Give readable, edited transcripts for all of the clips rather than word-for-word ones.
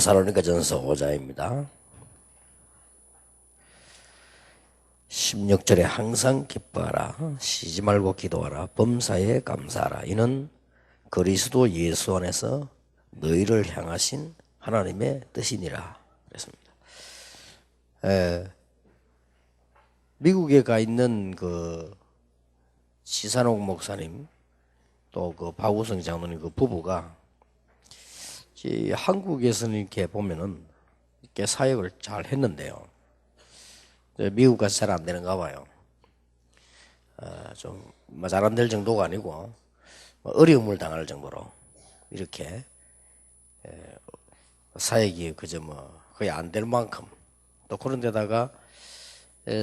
데살로니가전서 5장입니다. 16절에 항상 기뻐하라, 쉬지 말고 기도하라, 범사에 감사하라. 이는 그리스도 예수 안에서 너희를 향하신 하나님의 뜻이니라. 그랬습니다. 미국에 가 있는 그 지산옥 목사님 또 그 박우성 장로님 그 부부가 한국에서는 이렇게 보면은 이렇게 사역을 잘 했는데요. 미국 가서 잘 안 되는가 봐요. 좀 잘 안 될 정도가 아니고 어려움을 당할 정도로 이렇게 사역이 그저 거의 안 될 만큼, 또 그런 데다가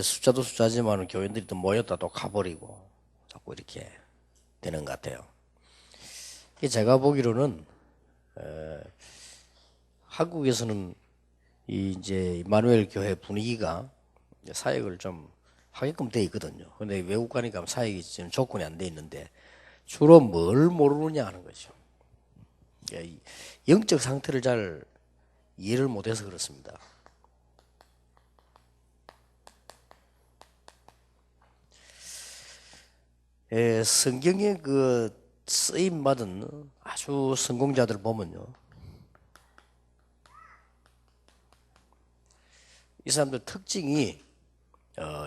숫자도 숫자지만 교인들이 또 모였다 또 가버리고 자꾸 이렇게 되는 것 같아요. 제가 보기로는 한국에서는 이제 이마누엘 교회 분위기가 사역을 좀 하게끔 돼 있거든요. 근데 외국 가니까 사역이 지금 조건이 안 돼 있는데 주로 뭘 모르느냐 하는 거죠. 영적 상태를 잘 이해를 못해서 그렇습니다. 성경에 그 쓰임 받은 아주 성공자들 보면요, 이 사람들 특징이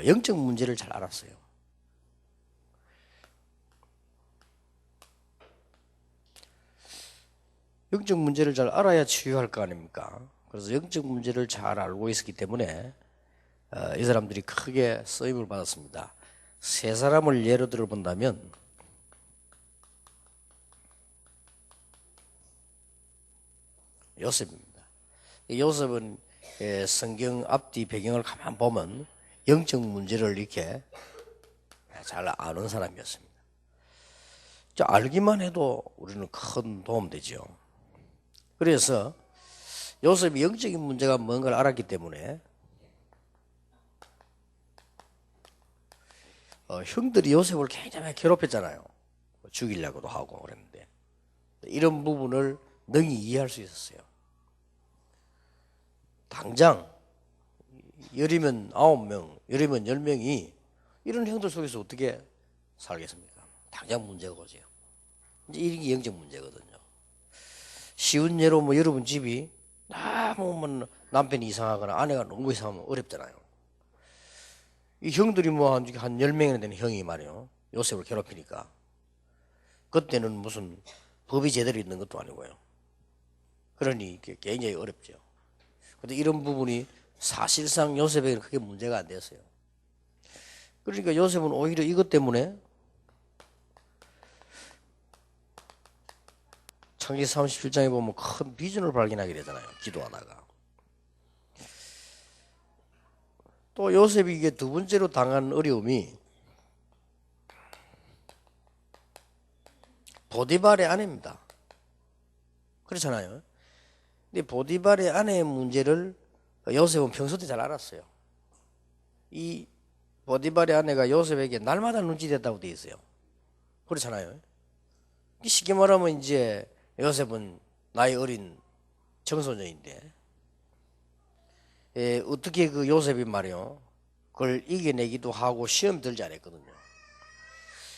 영적 문제를 잘 알았어요. 영적 문제를 잘 알아야 치유할 거 아닙니까? 그래서 영적 문제를 잘 알고 있었기 때문에 이 사람들이 크게 쓰임을 받았습니다. 세 사람을 예로 들어 본다면 요셉입니다. 요셉은 성경 앞뒤 배경을 가만 보면 영적 문제를 이렇게 잘 아는 사람이었습니다. 알기만 해도 우리는 큰 도움 되죠. 그래서 요셉이 영적인 문제가 뭔가를 알았기 때문에 형들이 요셉을 굉장히 괴롭혔잖아요. 죽이려고도 하고 그랬는데 이런 부분을 능히 이해할 수 있었어요. 당장 열이면 9명, 열이면 10명이 이런 형들 속에서 어떻게 살겠습니까? 당장 문제가 오죠. 이제 이게 영적 문제거든요. 쉬운 예로 여러분 집이 너무 남편이 이상하거나 아내가 너무 이상하면 어렵잖아요. 이 형들이 한 10명이나 되는 형이 말이요, 요셉을 괴롭히니까 그때는 무슨 법이 제대로 있는 것도 아니고요. 그러니 굉장히 어렵죠. 근데 이런 부분이 사실상 요셉에게는 크게 문제가 안 됐어요. 그러니까 요셉은 오히려 이것 때문에 창세기 37장에 보면 큰 비전을 발견하게 되잖아요. 기도하다가. 또 요셉이 이게 두 번째로 당한 어려움이 보디발의 아내입니다. 그렇잖아요. 근데 보디발의 아내의 문제를 요셉은 평소 때 잘 알았어요. 이 보디발의 아내가 요셉에게 날마다 눈치댔다고 돼 있어요. 그렇잖아요. 쉽게 말하면 이제 요셉은 나이 어린 청소년인데 어떻게 그 요셉이 말이요, 그걸 이겨내기도 하고 시험 들지 않았거든요.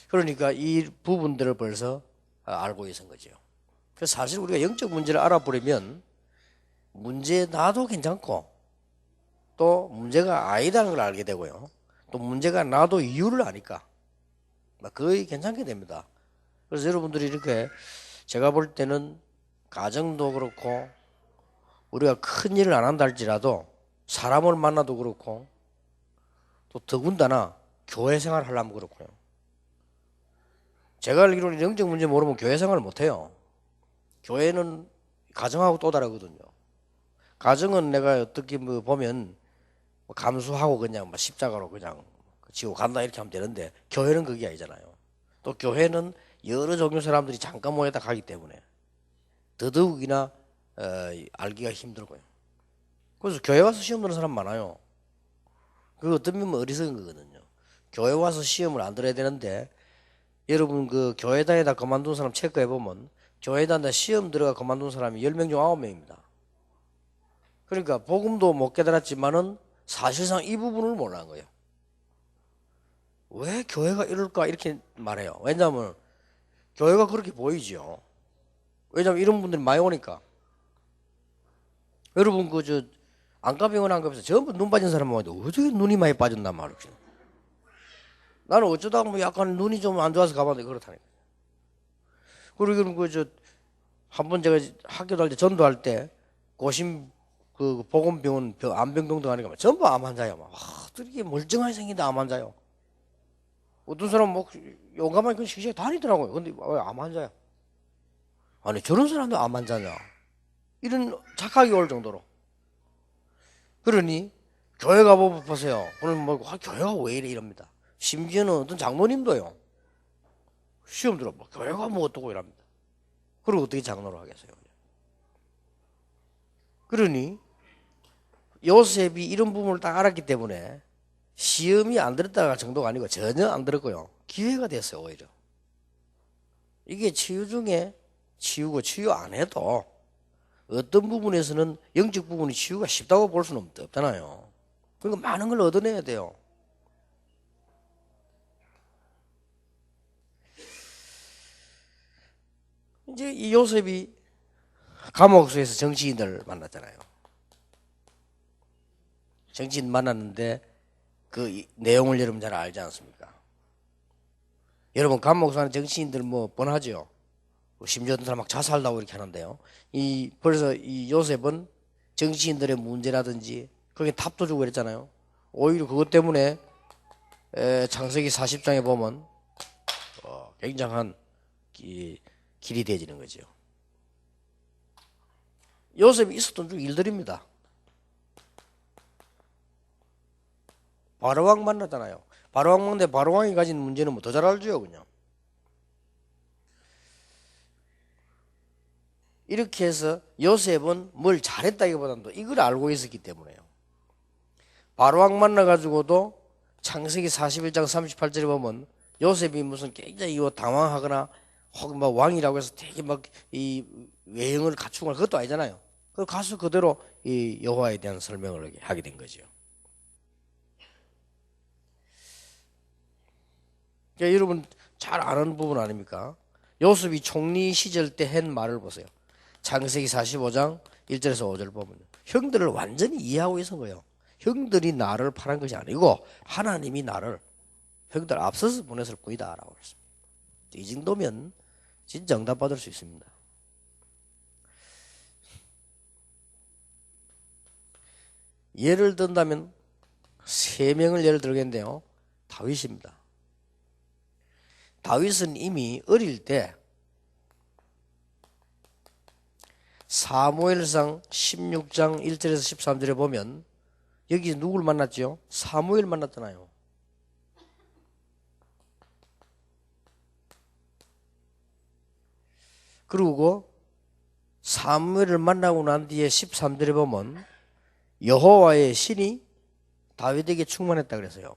그러니까 이 부분들을 벌써 알고 있은 거죠. 그래서 사실 우리가 영적 문제를 알아버리면 문제 나도 괜찮고 또 문제가 아니다는 걸 알게 되고요, 또 문제가 나도 이유를 아니까 거의 괜찮게 됩니다. 그래서 여러분들이 이렇게 제가 볼 때는 가정도 그렇고 우리가 큰 일을 안 한다 할지라도 사람을 만나도 그렇고 또 더군다나 교회 생활을 하려면 그렇고요. 제가 알기로는 영적 문제 모르면 교회 생활을 못해요. 교회는 가정하고 또 다르거든요. 가정은 내가 어떻게 보면 감수하고 그냥 십자가로 그냥 지고 간다 이렇게 하면 되는데 교회는 그게 아니잖아요. 또 교회는 여러 종류 사람들이 잠깐 모였다 가기 때문에 더더욱이나 알기가 힘들고요. 그래서 교회 와서 시험 드는 사람 많아요. 그거 어떤 면은 어리석은 거거든요. 교회 와서 시험을 안 들어야 되는데 여러분 그 교회 다니다 그만둔 사람 체크해 보면 교회 다니다 시험 들어가 그만둔 사람이 10명 중 9명입니다. 그러니까 복음도 못 깨달았지만은 사실상 이 부분을 몰라는 거예요. 왜 교회가 이럴까 이렇게 말해요. 왜냐하면 교회가 그렇게 보이죠. 왜냐하면 이런 분들이 많이 오니까. 여러분 그 안과병원 안 가면서 전부 눈 빠진 사람 보는데 어떻게 눈이 많이 빠졌단 말이지. 나는 어쩌다가 뭐 약간 눈이 좀 안 좋아서 가봤는데 그렇다니까. 그리고 한 번 제가 학교 다닐 때 전도할 때 고심 그 보건병원 안병동도 가니까 전부 암 환자예요. 막 어떻게 멀쩡하게 생긴다 암 환자요. 어떤 사람 뭐 용감하게 그 시시하게 다니더라고요. 근데 왜 암 환자야? 아니 저런 사람도 암 환자냐? 이런 착각이 올 정도로. 그러니 교회 가보고 보세요. 오늘 뭐 교회가 왜 이래 이럽니다. 심지어는 어떤 장로님도요. 시험 들어 뭐 교회가 뭐 어떠고 이랍니다. 그리고 어떻게 장로를 하겠어요? 그러니 요셉이 이런 부분을 딱 알았기 때문에 시험이 안 들었다가 정도가 아니고 전혀 안 들었고요. 기회가 됐어요 오히려. 이게 치유 중에 치유고 치유 안 해도 어떤 부분에서는 영적 부분이 치유가 쉽다고 볼 수는 없잖아요. 그러니까 많은 걸 얻어내야 돼요. 이제 이 요셉이 감옥소에서 정치인들 만났잖아요. 정치인 만났는데 그 내용을 여러분 잘 알지 않습니까? 여러분 감옥소 안에 정치인들 뭐 뻔하죠. 심지어 어떤 사람 막 자살하고 이렇게 하는데요. 그래서 이 요셉은 정치인들의 문제라든지 거기에 탑도 주고 그랬잖아요. 오히려 그것 때문에 창세기 40장에 보면 굉장한 길이 되어지는 거죠. 요셉이 있었던 중 일들입니다. 바로왕 만났잖아요. 바로왕 만났는데 바로왕이 가진 문제는 뭐 더 잘 알죠 그냥. 이렇게 해서 요셉은 뭘 잘했다기보다도 이걸 알고 있었기 때문에요. 바로왕 만나가지고도 창세기 41장 38절에 보면 요셉이 무슨 굉장히 당황하거나 혹은 막 왕이라고 해서 되게 막 이 외형을 갖추거나 그것도 아니잖아요. 그 가서 그대로 이 여호와에 대한 설명을 하게 된 거죠. 그러니까 여러분 잘 아는 부분 아닙니까? 요셉이 총리 시절 때 한 말을 보세요. 창세기 45장 1절에서 5절 보면 형들을 완전히 이해하고 있는 거예요. 형들이 나를 파란 것이 아니고 하나님이 나를 형들 앞서서 보냈을 뿐이다 라고 그랬습니다. 이 정도면 진짜 응답받을 수 있습니다. 예를 든다면 세 명을 예를 들겠는데요. 다윗입니다. 다윗은 이미 어릴 때 사무엘상 16장 1절에서 13절에 보면 여기 누굴 만났죠? 사무엘 만났잖아요. 그리고 사무엘을 만나고 난 뒤에 13절에 보면 여호와의 신이 다윗에게 충만했다 그래서요.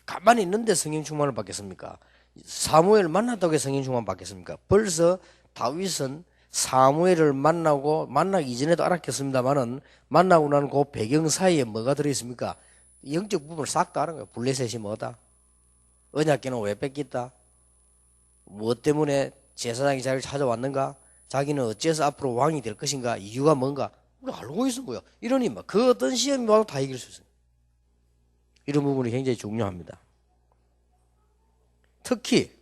가만히 있는데 성령 충만을 받겠습니까? 사무엘을 만났다고 해서 성령 충만 받겠습니까? 벌써 다윗은 사무엘을 만나기 이전에도 알았겠습니다만은 만나고 나는 그 배경 사이에 뭐가 들어있습니까? 영적 부분을 싹 다 아는 거예요. 블레셋이 뭐다? 언약궤는 왜 뺏겼다? 무엇 때문에 제사장이 자기를 찾아왔는가? 자기는 어째서 앞으로 왕이 될 것인가? 이유가 뭔가? 알고 있는 거예요. 이러니 그 어떤 시험이 와도 다 이길 수 있어요. 이런 부분이 굉장히 중요합니다. 특히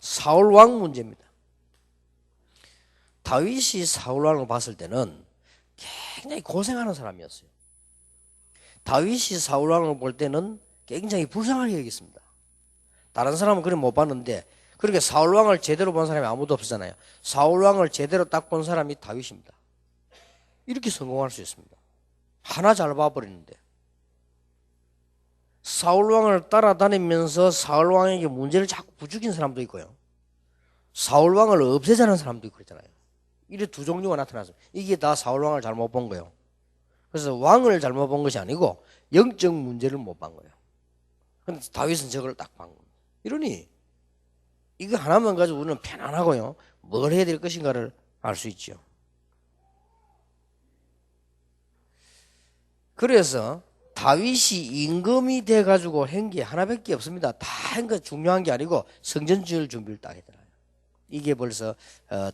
사울 왕 문제입니다. 다윗이 사울 왕을 봤을 때는 굉장히 고생하는 사람이었어요. 다윗이 사울 왕을 볼 때는 굉장히 불쌍하게 여겼습니다. 다른 사람은 그래 못 봤는데 그렇게 사울 왕을 제대로 본 사람이 아무도 없었잖아요. 사울 왕을 제대로 딱 본 사람이 다윗입니다. 이렇게 성공할 수 있습니다. 하나 잘 봐버리는데 사울 왕을 따라다니면서 사울 왕에게 문제를 자꾸 부추긴 사람도 있고요. 사울 왕을 없애자는 사람도 있고 그랬잖아요. 이래 두 종류가 나타났어요. 이게 다 사울 왕을 잘못 본 거예요. 그래서 왕을 잘못 본 것이 아니고 영적 문제를 못 본 거예요. 근데 다윗은 저걸 딱 본 겁니다. 이러니 이거 하나만 가지고 우리는 편안하고요. 뭘 해야 될 것인가를 알 수 있죠. 그래서 다윗이 임금이 돼가지고 한 게 하나밖에 없습니다. 다 한 거 중요한 게 아니고 성전 지을 준비를 딱 했잖아요. 이게 벌써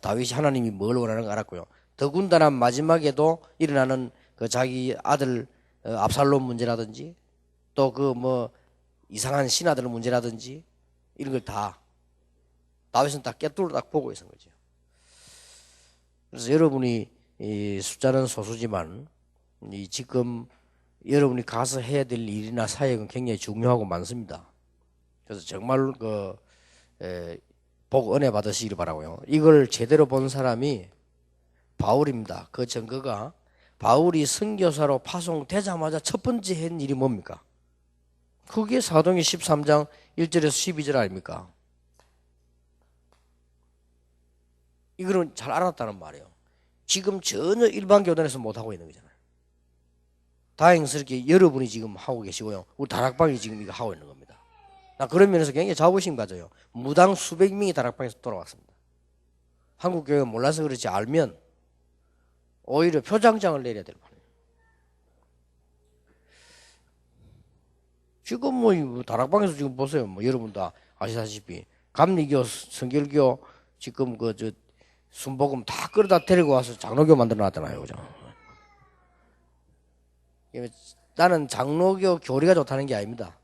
다윗이 하나님이 뭘 원하는 거 알았고요. 더군다나 마지막에도 일어나는 그 자기 아들 압살롬 문제라든지 또 그 뭐 이상한 신하들 문제라든지 이런 걸 다 다윗은 딱 깨뚫어 딱 보고 있는 거죠. 그래서 여러분이 이 숫자는 소수지만 이 지금 여러분이 가서 해야 될 일이나 사역은 굉장히 중요하고 많습니다. 그래서 정말 복 은혜 받으시기를 바라고요. 이걸 제대로 본 사람이 바울입니다. 그 증거가 바울이 선교사로 파송되자마자 첫 번째 한 일이 뭡니까? 그게 사도행전 13장 1절에서 12절 아닙니까? 이거는 잘 알았다는 말이에요. 지금 전혀 일반 교단에서 못하고 있는 거잖아요. 다행스럽게 여러분이 지금 하고 계시고요. 우리 다락방이 지금 이거 하고 있는 겁니다. 나 그런 면에서 굉장히 자부심 가져요. 무당 수백 명이 다락방에서 돌아왔습니다. 한국 교회가 몰라서 그렇지 알면 오히려 표창장을 내려야 될 판이에요. 지금 뭐 다락방에서 지금 보세요. 뭐 여러분 다 아시다시피 감리교, 성결교 지금 그 순복음 다 끌어다 데리고 와서 장로교 만들어 놨잖아요. 그죠? 나는 장로교 교리가 좋다는 게 아닙니다.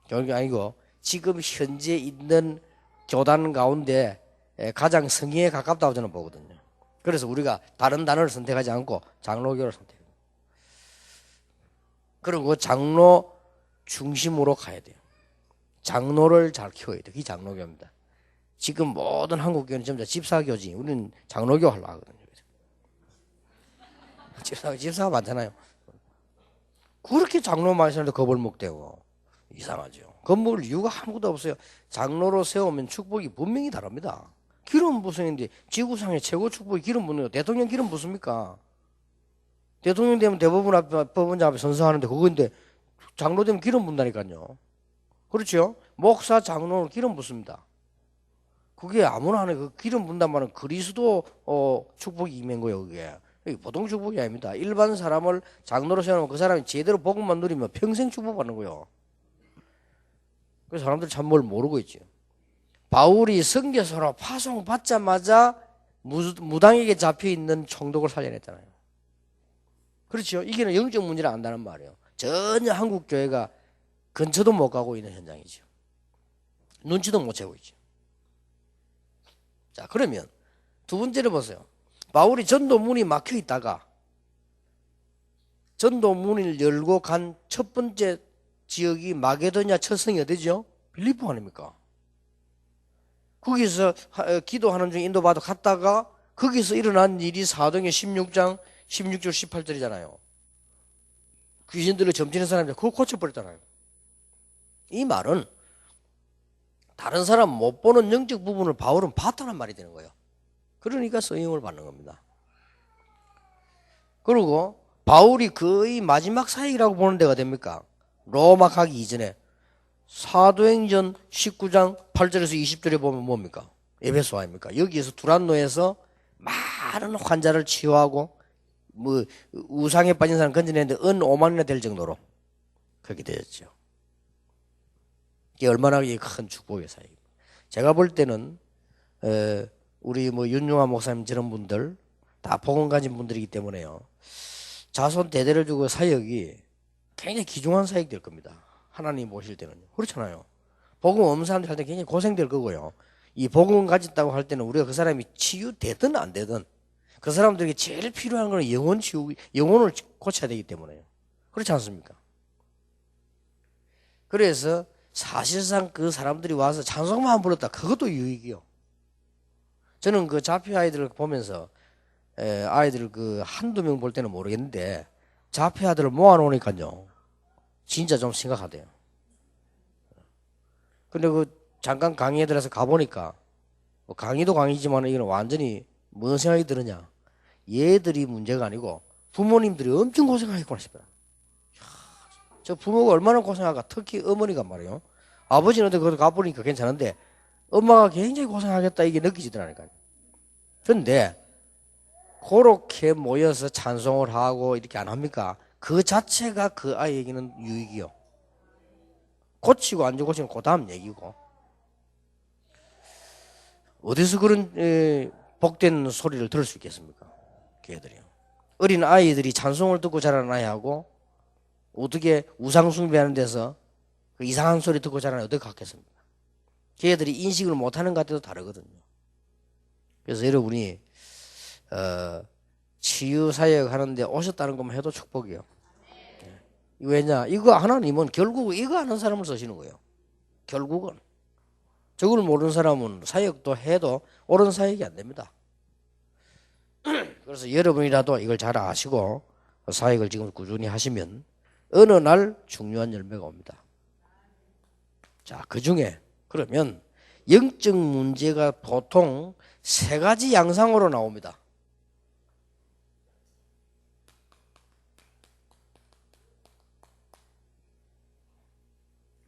교리가 아니고 지금 현재 있는 교단 가운데 가장 성의에 가깝다고 저는 보거든요. 그래서 우리가 다른 단어를 선택하지 않고 장로교를 선택해요. 그리고 장로 중심으로 가야 돼요. 장로를 잘 키워야 돼요. 그게 장로교입니다. 지금 모든 한국 교회는 전부 다 집사교지. 우리는 장로교 하려고 하거든요. 집사가 많잖아요. 그렇게 장로 많이 사는데 겁을 먹대요. 이상하죠. 겁먹을 이유가 아무것도 없어요. 장로로 세우면 축복이 분명히 다릅니다. 기름 부성인데 지구상의 최고 축복이 기름 붓는 거. 대통령 기름 붓습니까? 대통령 되면 대법원 앞에 법원장 앞에 선서하는데 그건데 장로 되면 기름 붓는다니까요. 그렇죠? 목사 장로는 기름 붓습니다. 그게 아무나 하는 그 기름 붓는단 말은 그리스도 축복이 임한 거예요. 그게 보통 축복이 아닙니다. 일반 사람을 장로로 세우면 그 사람이 제대로 복음만 누리면 평생 축복받는 거예요. 그래서 사람들 참 뭘 모르고 있죠. 바울이 선교사로 파송받자마자 무당에게 잡혀있는 총독을 살려냈잖아요. 그렇죠. 이게 영적 문제를 안다는 말이에요. 전혀 한국 교회가 근처도 못 가고 있는 현장이죠. 눈치도 못 채고 있죠. 자, 그러면 두 번째로 보세요. 바울이 전도문이 막혀 있다가 전도문을 열고 간 첫 번째 지역이 마게도냐 처성이 어디죠? 빌립보 아닙니까? 거기서 기도하는 중에 인도받아 갔다가 거기서 일어난 일이 사도행전 16장 16절 18절이잖아요. 귀신들을 점치는 사람이 그거 고쳐버렸잖아요. 이 말은 다른 사람 못 보는 영적 부분을 바울은 봤다는 말이 되는 거예요. 그러니까 쓰임을 받는 겁니다. 그리고 바울이 거의 마지막 사역이라고 보는 데가 됩니까? 로마 가기 이전에 사도행전 19장 8절에서 20절에 보면 뭡니까? 에베소 아닙니까? 여기에서 두란노에서 많은 환자를 치유하고 뭐 우상에 빠진 사람 건져내는데 은 5만이나 될 정도로 그렇게 되었죠. 이게 얼마나 큰 축복의 사역입니다. 제가 볼 때는 우리 뭐 윤용화 목사님 저런 분들 다 복음 가진 분들이기 때문에요. 자손 대대를 두고 사역이 굉장히 귀중한 사역이 될 겁니다. 하나님 모실 때는. 그렇잖아요. 복음 없는 사람들 할 때 굉장히 고생될 거고요. 이 복음 가졌다고 할 때는 우리가 그 사람이 치유되든 안 되든 그 사람들에게 제일 필요한 건 영혼을 고쳐야 되기 때문에요. 그렇지 않습니까? 그래서 사실상 그 사람들이 와서 찬송만 불렀다. 그것도 유익이요. 저는 그 자폐 아이들을 보면서 아이들 그 한두 명 볼 때는 모르겠는데 자폐 아들을 모아놓으니까요. 진짜 좀 심각하대요. 근데 그 잠깐 강의에 들어서 가보니까 뭐 강의도 강의지만 이건 완전히 무슨 생각이 드느냐. 얘들이 문제가 아니고 부모님들이 엄청 고생하겠구나 싶어요. 저 부모가 얼마나 고생할까. 특히 어머니가 말이에요. 아버지는 어디 거기 가보니까 괜찮은데 엄마가 굉장히 고생하겠다 이게 느껴지더라니까요. 그런데 그렇게 모여서 찬송을 하고 이렇게 안 합니까? 그 자체가 그 아이에게는 유익이요. 고치고 안 고치면 그 다음 얘기고. 어디서 그런 복된 소리를 들을 수 있겠습니까? 걔들이요. 어린 아이들이 찬송을 듣고 자라는 아이하고 어떻게 우상숭배하는 데서 그 이상한 소리 듣고 자라는 아이 어떻게 같겠습니까? 걔들이 인식을 못하는 것 같아도 다르거든요. 그래서 여러분이 치유사역 하는데 오셨다는 것만 해도 축복이요. 왜냐? 이거 하나님은 결국 이거 하는 사람을 쓰시는 거예요. 결국은. 저걸 모르는 사람은 사역도 해도 옳은 사역이 안 됩니다. 그래서 여러분이라도 이걸 잘 아시고 사역을 지금 꾸준히 하시면 어느 날 중요한 열매가 옵니다. 자, 그 중에 그러면 영적 문제가 보통 세 가지 양상으로 나옵니다.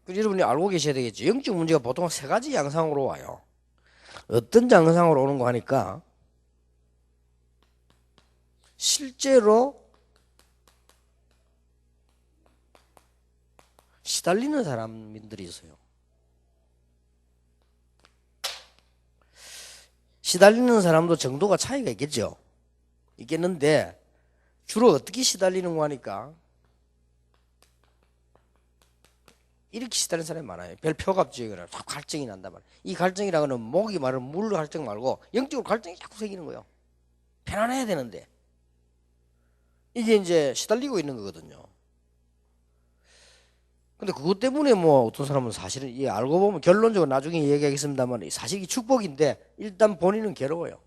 여러분이 알고 계셔야 되겠죠. 영적 문제가 보통 세 가지 양상으로 와요. 어떤 양상으로 오는 거 하니까 실제로 시달리는 사람들이 있어요. 시달리는 사람도 정도가 차이가 있겠죠. 있겠는데 주로 어떻게 시달리는 거 하니까 이렇게 시달리는 사람이 많아요. 별 표갑지거나 갈증이 난단 말이에요. 이 갈증이라는 건 목이 말하는 물 갈증 말고 영적으로 갈증이 자꾸 생기는 거예요. 편안해야 되는데 이게 이제 시달리고 있는 거거든요. 근데 그것 때문에 뭐 어떤 사람은 사실은 이 알고 보면 결론적으로 나중에 얘기하겠습니다만 사실 이 축복인데 일단 본인은 괴로워요.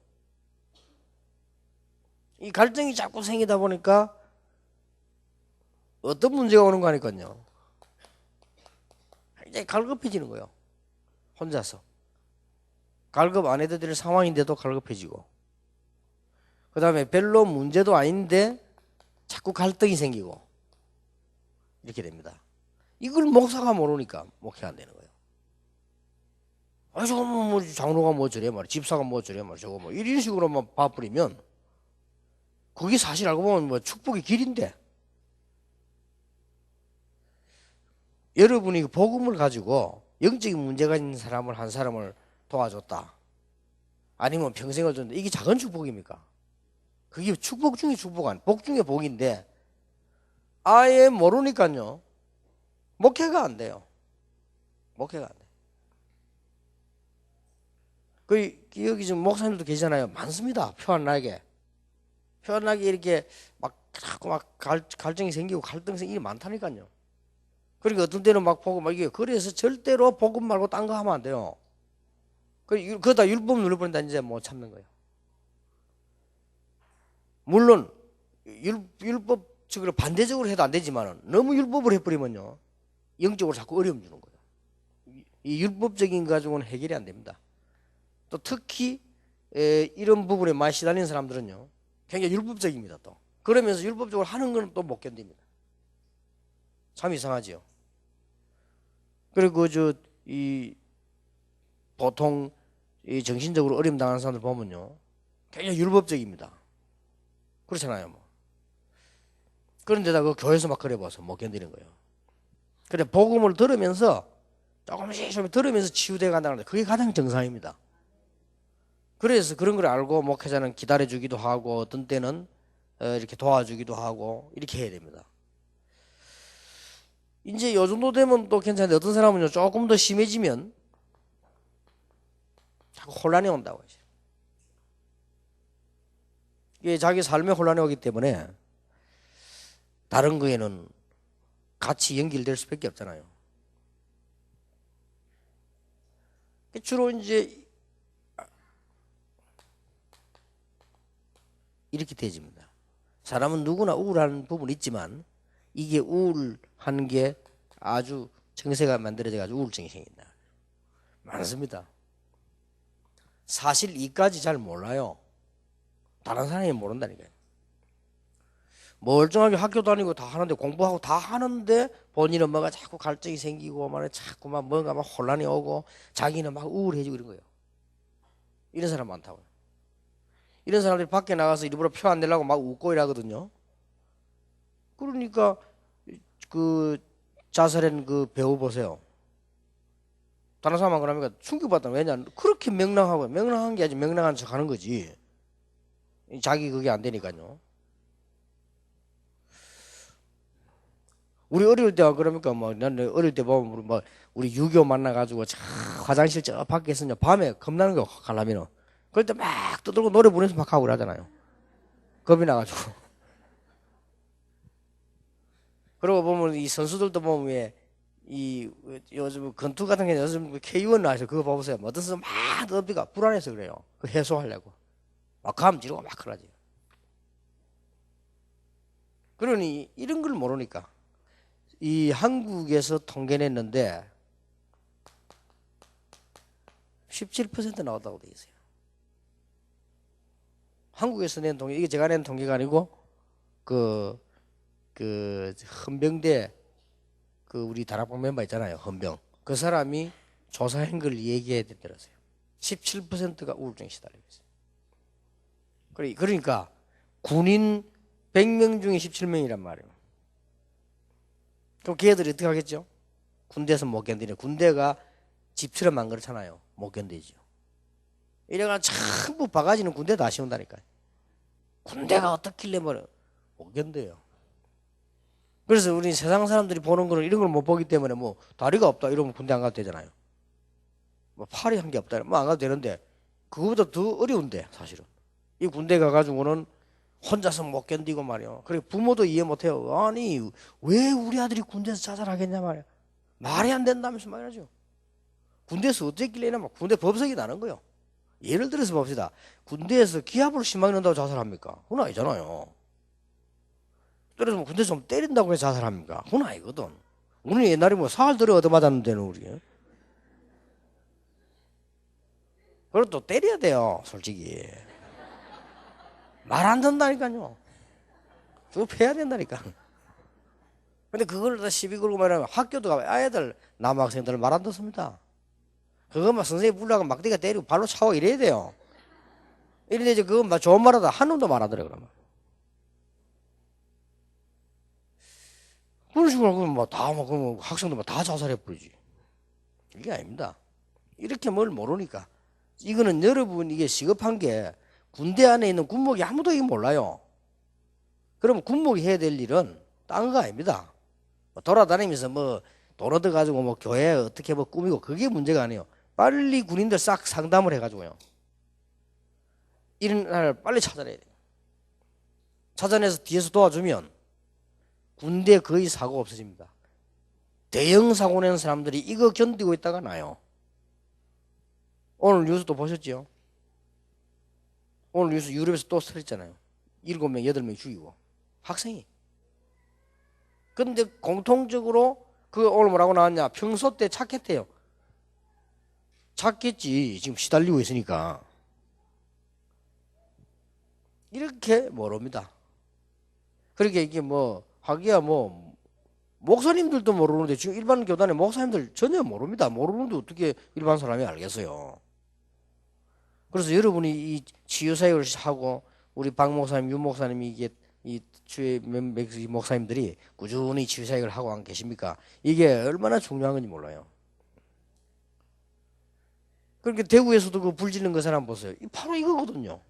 이 갈증이 자꾸 생기다 보니까 어떤 문제가 오는 거 하니까요. 이제 갈급해지는 거예요. 혼자서. 갈급 안 해도 될 상황인데도 갈급해지고. 그 다음에 별로 문제도 아닌데 자꾸 갈등이 생기고. 이렇게 됩니다. 이걸 목사가 모르니까 목회가 안 되는 거예요. 아, 저거 뭐 장로가 뭐 저래 말이야. 집사가 뭐 저래 말이야. 저거 뭐 이런 식으로만 봐버리면 그게 사실 알고 보면 뭐 축복의 길인데 여러분이 복음을 가지고 영적인 문제가 있는 사람을 한 사람을 도와줬다. 아니면 평생을 줬는데 이게 작은 축복입니까? 그게 축복 중에 축복 아니 복 중에 복인데 아예 모르니까요. 목회가 안 돼요. 목회가 안 돼요. 여기 지금 목사님들도 계시잖아요. 많습니다. 표안나게. 표안나게 이렇게 막 자꾸 막 갈증이 생기고 갈등 생기기 많다니까요. 그러니까 어떤 때는 막 복음 막 이게 그래서 절대로 복음 말고 딴 거 하면 안 돼요. 그러다 율법 눌러버린다 이제 못 참는 거예요. 물론 율법적으로 반대적으로 해도 안 되지만은 너무 율법을 해버리면요 영적으로 자꾸 어려움 주는 거예요. 이 율법적인 거 가지고는 해결이 안 됩니다. 또 특히 이런 부분에 많이 시달리는 사람들은요 굉장히 율법적입니다. 또 그러면서 율법적으로 하는 건 또 못 견딥니다. 참 이상하지요. 그리고 이 보통 이 정신적으로 어려움 당하는 사람들 보면요 굉장히 율법적입니다. 그렇잖아요. 뭐. 그런데다 그 교회에서 막 그래봐서 못 견디는 거예요. 그래 복음을 들으면서 조금씩 좀 들으면서 치유돼 간다는 데 그게 가장 정상입니다. 그래서 그런 걸 알고 목회자는 기다려주기도 하고 어떤 때는 이렇게 도와주기도 하고 이렇게 해야 됩니다. 이제 요 정도 되면 또 괜찮은데 어떤 사람은요 조금 더 심해지면 자꾸 혼란이 온다고 하죠. 이게 자기 삶에 혼란이 오기 때문에 다른 거에는 같이 연결될 수밖에 없잖아요. 주로 이제 이렇게 되집니다. 사람은 누구나 우울한 부분이 있지만 이게 우울한 게 아주 정세가 만들어져 가지고 우울증이 생긴다. 많습니다. 사실 이까지 잘 몰라요. 다른 사람이 모른다니까요. 멀쩡하게 학교 다니고 다 하는데 공부하고 다 하는데 본인 엄마가 자꾸 갈증이 생기고 말에 자꾸 막 뭔가 막 혼란이 오고 자기는 막 우울해지고 이런 거예요. 이런 사람 많다고요. 이런 사람들이 밖에 나가서 일부러 표 안 내려고 막 웃고 이러거든요. 그러니까 그 자살한 그 배우 보세요. 다른 사람만 그러니까 충격받다. 왜냐? 그렇게 명랑하고 명랑한 게 아니라 명랑한 척 하는 거지. 자기 그게 안 되니까요. 우리 어릴 때가 그러니까 뭐 나는 어릴 때 보면 우리 유교 만나가지고 화장실 저 밖에 있으냐 밤에 겁나는 거 가려면은 그럴 때 막 떠들고 노래 부르면서 막 하고 그러잖아요. 겁이 나가지고. 그러고 보면 이 선수들도 보면 왜 이 요즘 권투 같은 게 요즘 K1 나와서 그거 봐보세요. 어떤 선수 막 떠들니까 불안해서 그래요. 그 해소하려고 막 감 지르고 막 그러지. 그러니 이런 걸 모르니까 이 한국에서 통계냈는데 17% 나왔다고 돼 있어요. 한국에서 낸 통계, 이게 제가 낸 통계가 아니고 그 헌병대 그 우리 다락방 멤버 있잖아요. 헌병. 그 사람이 조사한 걸 얘기해야 되더라고요. 17%가 우울증에 시달리고 있어요. 그러니까 군인 100명 중에 17명이란 말이에요. 그럼 걔들이 어떻게 하겠죠? 군대에서 못 견디네. 군대가 집처럼 안 그렇잖아요. 못 견디죠. 이래가 전부 바가지는 군대 다 씌운다니까요. 군대가 어떻길래 못 견뎌요. 그래서 우리 세상 사람들이 보는 거는 이런 걸 못 보기 때문에 뭐 다리가 없다 이러면 군대 안 가도 되잖아요. 뭐 팔이 한 게 없다 뭐 안 가도 되는데 그거보다 더 어려운데 사실은 이 군대 가가지고는 혼자서 못 견디고 말이요. 그래 부모도 이해 못해요. 아니 왜 우리 아들이 군대에서 자살하겠냐 말이야. 말이 안 된다면서 말이죠. 군대에서 어쨌길래 막 군대 법석이 나는 거요. 예를 들어서 봅시다. 군대에서 기압을 심하게 넣는다고 자살합니까? 그건 아니잖아요. 때려서 군대에서 좀 때린다고 해서 자살합니까? 그건 아니거든. 우리는 옛날에 뭐 사활 들여 얻어맞았는데는 우리. 그걸 또 때려야 돼요, 솔직히. 말 안 듣는다니까요. 그거 패야 된다니까. 근데 그걸 다 시비 걸고 말하면 학교도 가면 아이들, 남학생들 말 안 듣습니다. 그것만 선생님 불러가 막대기가 때리고 발로 차고 이래야 돼요. 이런데 이제 그거 막 좋은 말 하다 한 놈도 말 하더래, 그러면. 그런 식으로 하면 그러면 학생들 다 자살해버리지. 이게 아닙니다. 이렇게 뭘 모르니까. 이거는 여러분 이게 시급한 게 군대 안에 있는 군목이 아무도 이거 몰라요. 그러면 군목이 해야 될 일은 딴 거 아닙니다. 돌아다니면서 돈 얻어가지고 교회 어떻게 꾸미고 그게 문제가 아니에요. 빨리 군인들 싹 상담을 해가지고요. 이런 날 빨리 찾아내야 돼요. 찾아내서 뒤에서 도와주면 군대 거의 사고 없어집니다. 대형 사고 낸 사람들이 이거 견디고 있다가 나요. 오늘 뉴스도 보셨죠? 오늘 뉴스 유럽에서 또 터졌잖아요. 7명, 8명 죽이고. 학생이. 근데 공통적으로 그 오늘 뭐라고 나왔냐? 평소 때 착했대요. 착했지. 지금 시달리고 있으니까. 이렇게 모릅니다. 그러니까 이게 하기야 목사님들도 모르는데 지금 일반 교단의 목사님들 전혀 모릅니다. 모르는데 어떻게 일반 사람이 알겠어요. 그래서 여러분이 이 치유사역을 하고 우리 박 목사님, 윤 목사님이 이게 이 주의 목사님들이 꾸준히 치유사역을 하고 안 계십니까? 이게 얼마나 중요한 건지 몰라요. 그러니까 대구에서도 그 불지는 거 사람 보세요. 바로 이거거든요.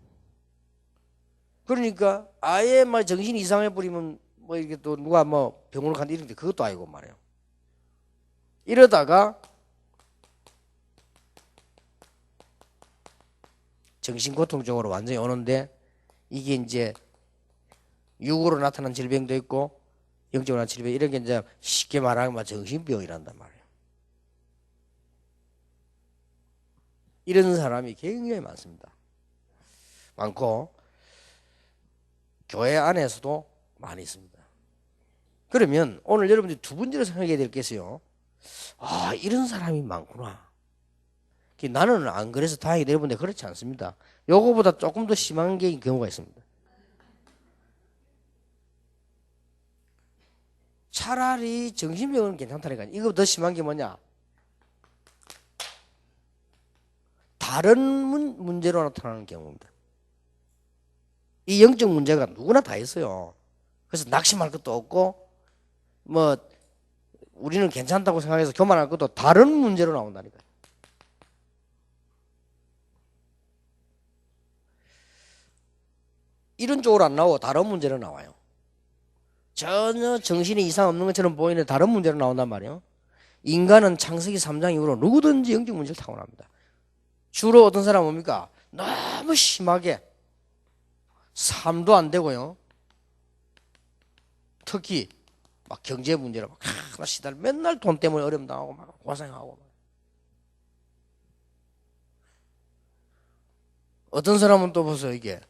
그러니까 아예 막 정신이 이상해 버리면 이렇게 또 누가 병원을 간다 이런데 그것도 아니고 말이에요. 이러다가 정신고통 쪽으로 완전히 오는데 이게 이제 육으로 나타난 질병도 있고 영적으로 나타난 질병 이런 게 이제 쉽게 말하면 정신병이란단 말이에요. 이런 사람이 굉장히 많습니다. 많고 교회 안에서도 많이 있습니다. 그러면 오늘 여러분들이 두 문제를 생각해야 될 게 있어요. 아, 이런 사람이 많구나. 나는 안 그래서 다행히 여러분들 그렇지 않습니다. 요거보다 조금 더 심한 게 경우가 있습니다. 차라리 정신병은 괜찮다니까. 이거 더 심한 게 뭐냐? 다른 문제로 나타나는 경우입니다. 이 영적 문제가 누구나 다 있어요. 그래서 낙심할 것도 없고 뭐 우리는 괜찮다고 생각해서 교만할 것도 다른 문제로 나온다니까요. 이런 쪽으로 안 나오고 다른 문제로 나와요. 전혀 정신이 이상 없는 것처럼 보이는 다른 문제로 나온단 말이에요. 인간은 창세기 3장 이후로 누구든지 영적 문제를 타고납니다. 주로 어떤 사람은 뭡니까? 너무 심하게 삶도 안 되고요. 특히 막 경제 문제로 막 시달 맨날 돈 때문에 어려움 당하고 막 고생하고. 어떤 사람은 또 보세요. 이게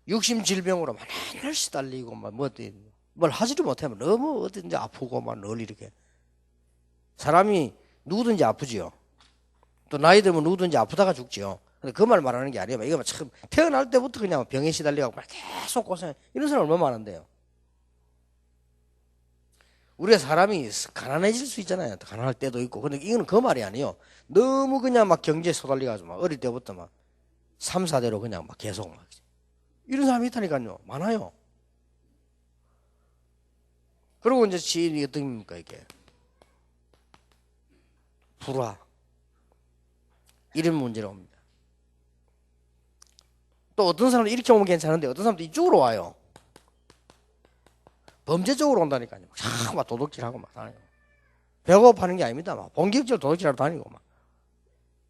육신 질병으로 맨날 시달리고 막 뭘 하지도 못하면 너무 어딘지 아프고 막 늘 이렇게. 사람이 누구든지 아프지요. 또 나이 들면 누구든지 아프다가 죽지요. 근데 그 말 말하는 게 아니에요. 이거 참 태어날 때부터 그냥 병에 시달리고 계속 고생. 이런 사람 얼마나 많은데요. 우리가 사람이 가난해질 수 있잖아요. 가난할 때도 있고. 근데 이거는 그 말이 아니에요. 너무 그냥 막 경제에 쏟아져가지고 막 어릴 때부터 막 3, 4대로 그냥 막 계속 막 이런 사람이 있다니까요. 많아요. 그리고 이제 지인이 어떻습니까 이게 불화 이런 문제로 옵니다. 또 어떤 사람은 이렇게 오면 괜찮은데 어떤 사람도 이쪽으로 와요. 범죄 쪽으로 온다니까요. 막 도둑질하고 막 다니고. 배고파는 게 아닙니다. 막 본격적으로 도둑질하러 다니고 막.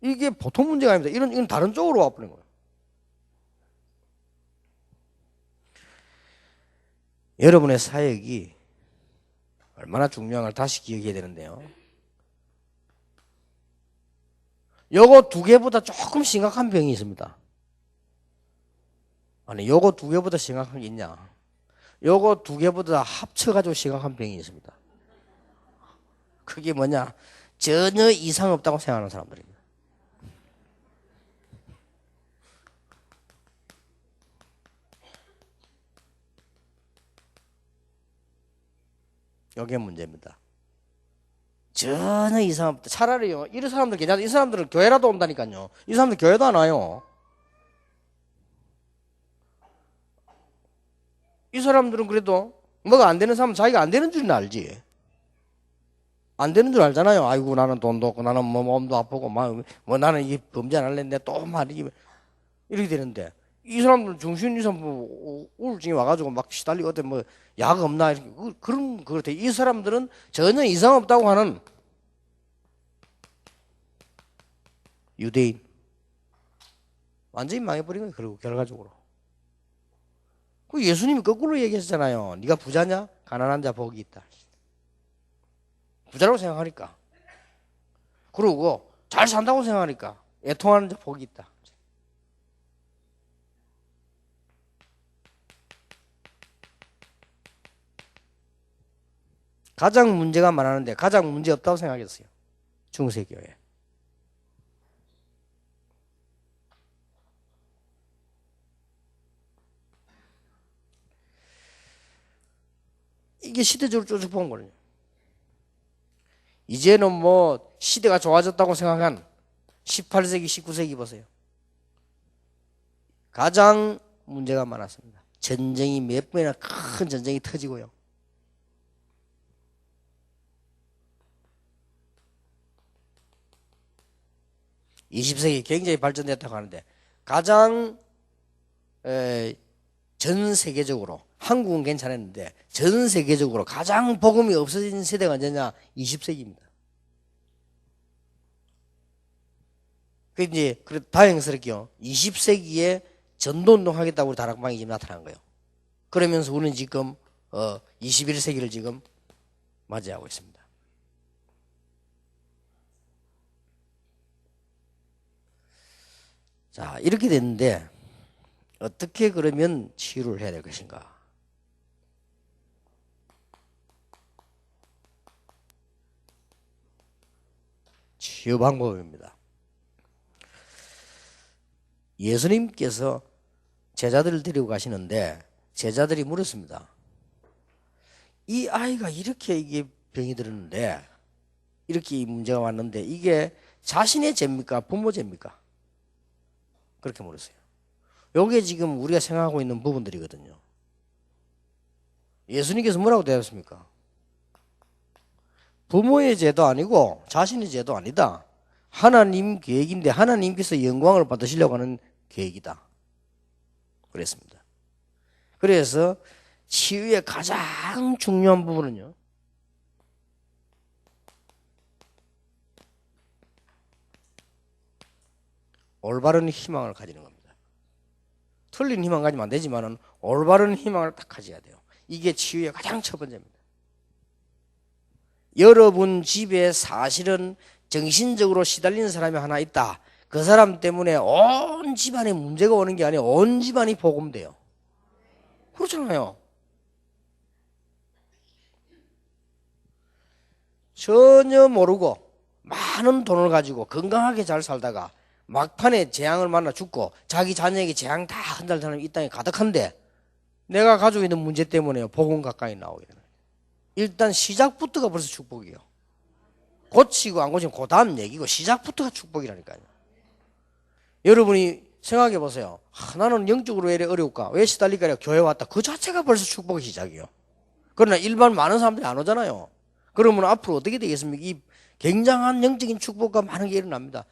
이게 보통 문제가 아닙니다. 이건 다른 쪽으로 와버린 거예요. 여러분의 사역이 얼마나 중요한 걸 다시 기억해야 되는데요. 요거 두 개보다 조금 심각한 병이 있습니다. 아니, 요거 두 개보다 심각한 게 있냐? 요거 두 개보다 합쳐가지고 심각한 병이 있습니다. 그게 뭐냐? 전혀 이상 없다고 생각하는 사람들입니다. 요게 문제입니다. 전혀 이상 없다. 차라리요, 이런 사람들 괜찮아. 이 사람들은 교회라도 온다니까요. 이 사람들 교회도 안 와요. 이 사람들은 그래도 뭐가 안 되는 사람은 자기가 안 되는 줄은 알지. 안 되는 줄 알잖아요. 아이고 나는 돈도 없고 나는 뭐 몸도 아프고 뭐 나는 이 범죄 안 할랬는데 또 말이 이렇게 되는데 이 사람들은 정신 이상 뭐 우울증이 와가지고 막 시달리고 어때 뭐 약 없나 이렇게 그런 그렇대. 이 사람들은 전혀 이상 없다고 하는 유대인 완전히 망해버린 거예요. 그리고 결과적으로 그 예수님이 거꾸로 얘기했잖아요. 네가 부자냐? 가난한 자 복이 있다. 부자라고 생각하니까. 그러고 잘 산다고 생각하니까 애통하는 자 복이 있다. 가장 문제가 많았는데 가장 문제 없다고 생각했어요. 중세교회. 이게 시대적으로 쭉 본 거예요. 이제는 뭐 시대가 좋아졌다고 생각한 18세기, 19세기 보세요. 가장 문제가 많았습니다. 전쟁이 몇 번이나 큰 전쟁이 터지고요. (20세기) 굉장히 발전됐다고 하는데 가장 전 세계적으로 한국은 괜찮았는데 전 세계적으로 가장 복음이 없어진 세대가 언제냐? 20세기입니다. 그 이제 다행스럽게요. 20세기에 전도운동 하겠다고 우리 다락방이 지금 나타난 거예요. 그러면서 우리는 지금 21세기를 지금 맞이하고 있습니다. 자, 이렇게 됐는데 어떻게 그러면 치유를 해야 될 것인가? 치유 방법입니다. 예수님께서 제자들을 데리고 가시는데 제자들이 물었습니다. 이 아이가 이렇게 이게 병이 들었는데, 이렇게 이 문제가 왔는데, 이게 자신의 죄입니까? 부모 죄입니까? 그렇게 물었어요. 요게 지금 우리가 생각하고 있는 부분들이거든요. 예수님께서 뭐라고 대답했습니까? 부모의 죄도 아니고 자신의 죄도 아니다. 하나님 계획인데 하나님께서 영광을 받으시려고 하는 계획이다. 그랬습니다. 그래서 치유의 가장 중요한 부분은요, 올바른 희망을 가지는 겁니다. 틀린 희망 가지면 안 되지만은 올바른 희망을 딱 가져야 돼요. 이게 치유의 가장 첫 번째입니다. 여러분 집에 사실은 정신적으로 시달리는 사람이 하나 있다. 그 사람 때문에 온 집안에 문제가 오는 게 아니라 온 집안이 복음돼요. 그렇잖아요. 전혀 모르고 많은 돈을 가지고 건강하게 잘 살다가 막판에 재앙을 만나 죽고 자기 자녀에게 재앙 다 한달 사람이 이 땅에 가득한데 내가 가지고 있는 문제 때문에 복음 가까이 나오게 되는 거예요. 일단 시작부터가 벌써 축복이에요. 고치고 안 고치면 그 다음 얘기고 시작부터가 축복이라니까요. 여러분이 생각해 보세요. 나는 영적으로 왜 이래 어려울까? 왜 시달릴까? 교회 왔다. 그 자체가 벌써 축복의 시작이에요. 그러나 일반 많은 사람들이 안 오잖아요. 그러면 앞으로 어떻게 되겠습니까? 이 굉장한 영적인 축복과 많은 게 일어납니다.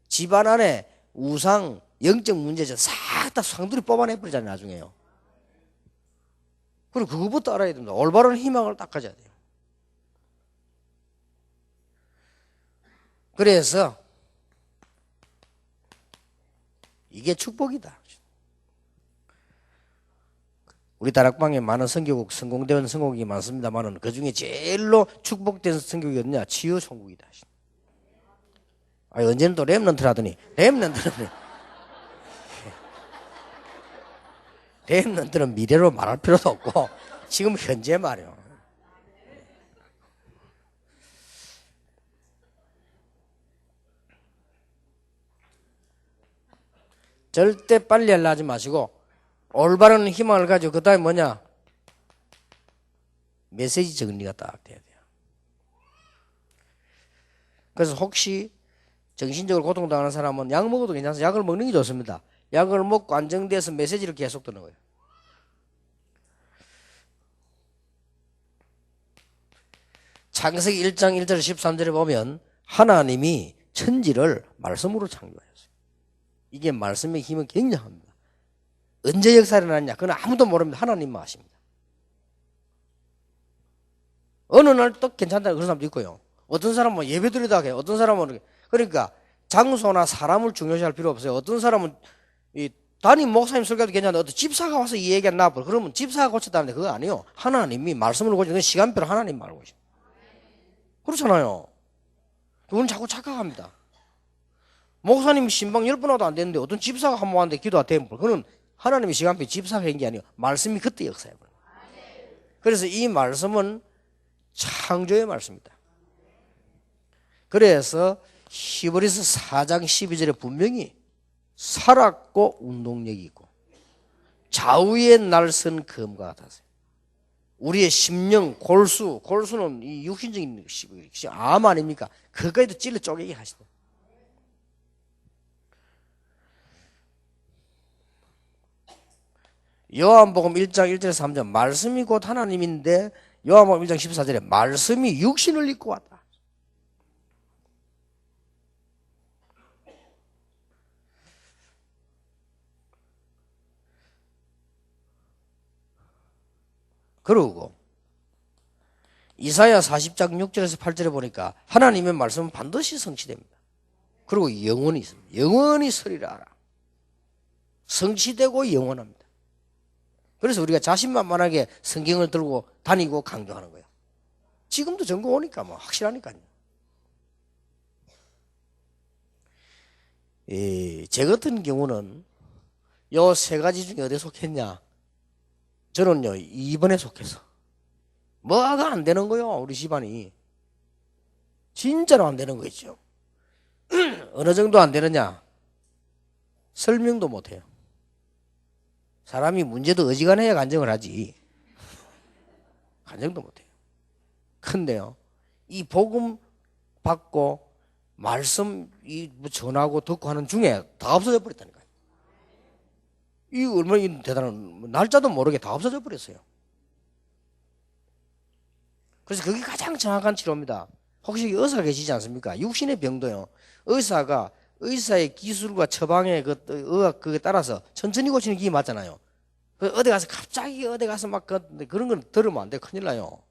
집안 안에 우상, 영적 문제죠. 싹 다 상들이 뽑아내버리잖아요, 나중에요. 그리고 그거부터 알아야 됩니다. 올바른 희망을 딱 가져야 돼요. 그래서 이게 축복이다. 우리 다락방에 많은 선교국, 성공되는 선교국이 많습니다만은 그 중에 제일로 축복된 선교국이 어디냐? 치유 천국이다. 언제는 또 렘넌트 하더니, 렘넌트는 미래로 말할 필요도 없고, 지금 현재 말이에요. 절대 빨리 하려 하지 마시고, 올바른 희망을 가지고, 그 다음에 뭐냐? 메시지 정리가 딱 돼야 돼요. 그래서 혹시 정신적으로 고통당하는 사람은 약 먹어도 괜찮아서 약을 먹는 게 좋습니다. 약을 먹고 안정돼서 메시지를 계속 듣는 거예요. 창세기 1장 1절 13절에 보면 하나님이 천지를 말씀으로 창조하셨어요. 이게 말씀의 힘은 굉장합니다. 언제 역사가 일어났냐? 그건 아무도 모릅니다. 하나님만 아십니다. 어느 날 또 괜찮다 그런 사람도 있고요. 어떤 사람은 예배 드리다가 해요. 어떤 사람은 그러니까 장소나 사람을 중요시할 필요 없어요. 어떤 사람은 이 담임 목사님 설교도 괜찮은데 어떤 집사가 와서 이 얘기가 나버려. 그러면 집사가 고쳤다는데 그거 아니에요. 하나님이 말씀을 고치는 시간표를 하나님 말고 계셔. 그렇잖아요. 그건 자꾸 착각합니다. 목사님 신방 10번 와도 안 되는데 어떤 집사가 한 번 왔는데 기도 안 되면 그건 하나님의 시간표 집사가 한 게 아니에요. 말씀이 그때 역사해버려요. 그래서 이 말씀은 창조의 말씀이다. 그래서 히브리서 4장 12절에 분명히 살았고 운동력이 있고 좌우의 날선 검과 같아서 우리의 심령 골수는 이 육신적인 암 아닙니까? 그거에도 찔러 쪼개게 하시다. 요한복음 1장 1절에서 3절 말씀이 곧 하나님인데 요한복음 1장 14절에 말씀이 육신을 입고 왔다. 그러고 이사야 40장 6절에서 8절에 보니까 하나님의 말씀은 반드시 성취됩니다. 그리고 영원히 있습니다. 영원히 서리라 하라. 성취되고 영원합니다. 그래서 우리가 자신만만하게 성경을 들고 다니고 강조하는 거예요. 지금도 전거 오니까 뭐 확실하니까요. 제 같은 경우는 요 세 가지 중에 어디에 속했냐? 저는요 2번에 속해서 뭐가 안 되는 거요. 우리 집안이 진짜로 안 되는 거 있죠. 어느 정도 안 되느냐? 설명도 못해요. 사람이 문제도 어지간해야 간증을 하지. 간증도 못해요. 근데요, 이 복음 받고 말씀 뭐 전하고 듣고 하는 중에 다 없어져 버렸다니까요. 이 얼마나 대단한, 날짜도 모르게 다 없어져 버렸어요. 그래서 그게 가장 정확한 치료입니다. 혹시 의사 계시지 않습니까? 육신의 병도요, 의사가 의사의 기술과 처방의 그 의학 그에 따라서 천천히 고치는 게 맞잖아요. 어디 가서 갑자기 어디 가서 막 그런 건 들으면 안 돼. 큰일 나요.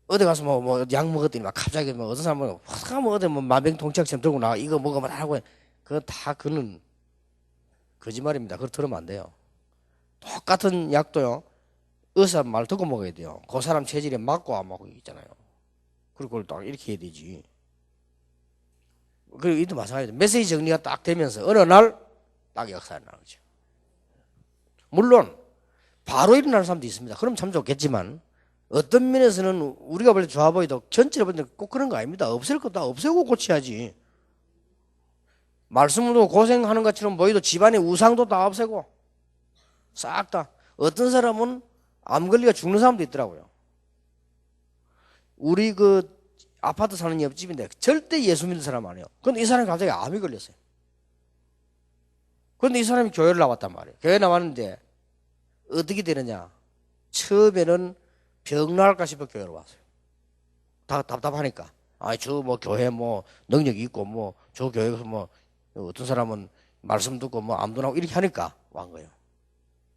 어디 가서 뭐 약 먹었더니 막 갑자기 뭐 어떤 사람은 뭐 어디 뭐 만병통치약처럼 들고 나와 이거 먹으면 하고 그거 다 그는 거짓말입니다. 그걸 들으면 안 돼요. 똑같은 약도요, 의사 말 듣고 먹어야 돼요. 그 사람 체질에 맞고 안 맞고 있잖아요. 그리고 그걸 딱 이렇게 해야 되지. 그리고 이도 마찬가지죠. 메시지 정리가 딱 되면서 어느 날 딱 역사가 나오죠. 물론 바로 일어나는 사람도 있습니다. 그럼 참 좋겠지만 어떤 면에서는 우리가 볼 때 좋아 보이도 전체로 볼 때 꼭 그런 거 아닙니다. 없앨 거 다 없애고 고쳐야지. 말씀으로 고생하는 것처럼 보이도 집안의 우상도 다 없애고 싹 다. 어떤 사람은 암 걸리가 죽는 사람도 있더라고요. 우리 그 아파트 사는 옆집인데 절대 예수 믿는 사람 아니에요. 근데 이 사람이 갑자기 암이 걸렸어요. 근데 이 사람이 교회를 나왔단 말이에요. 교회 나왔는데 어떻게 되느냐, 처음에는 병 나을까 싶어 교회로 왔어요. 다 답답하니까. 저 뭐 교회 뭐 능력이 있고 뭐 저 교회에서 뭐 어떤 사람은 말씀 듣고 뭐 암도 나오고 이렇게 하니까 왔 거예요.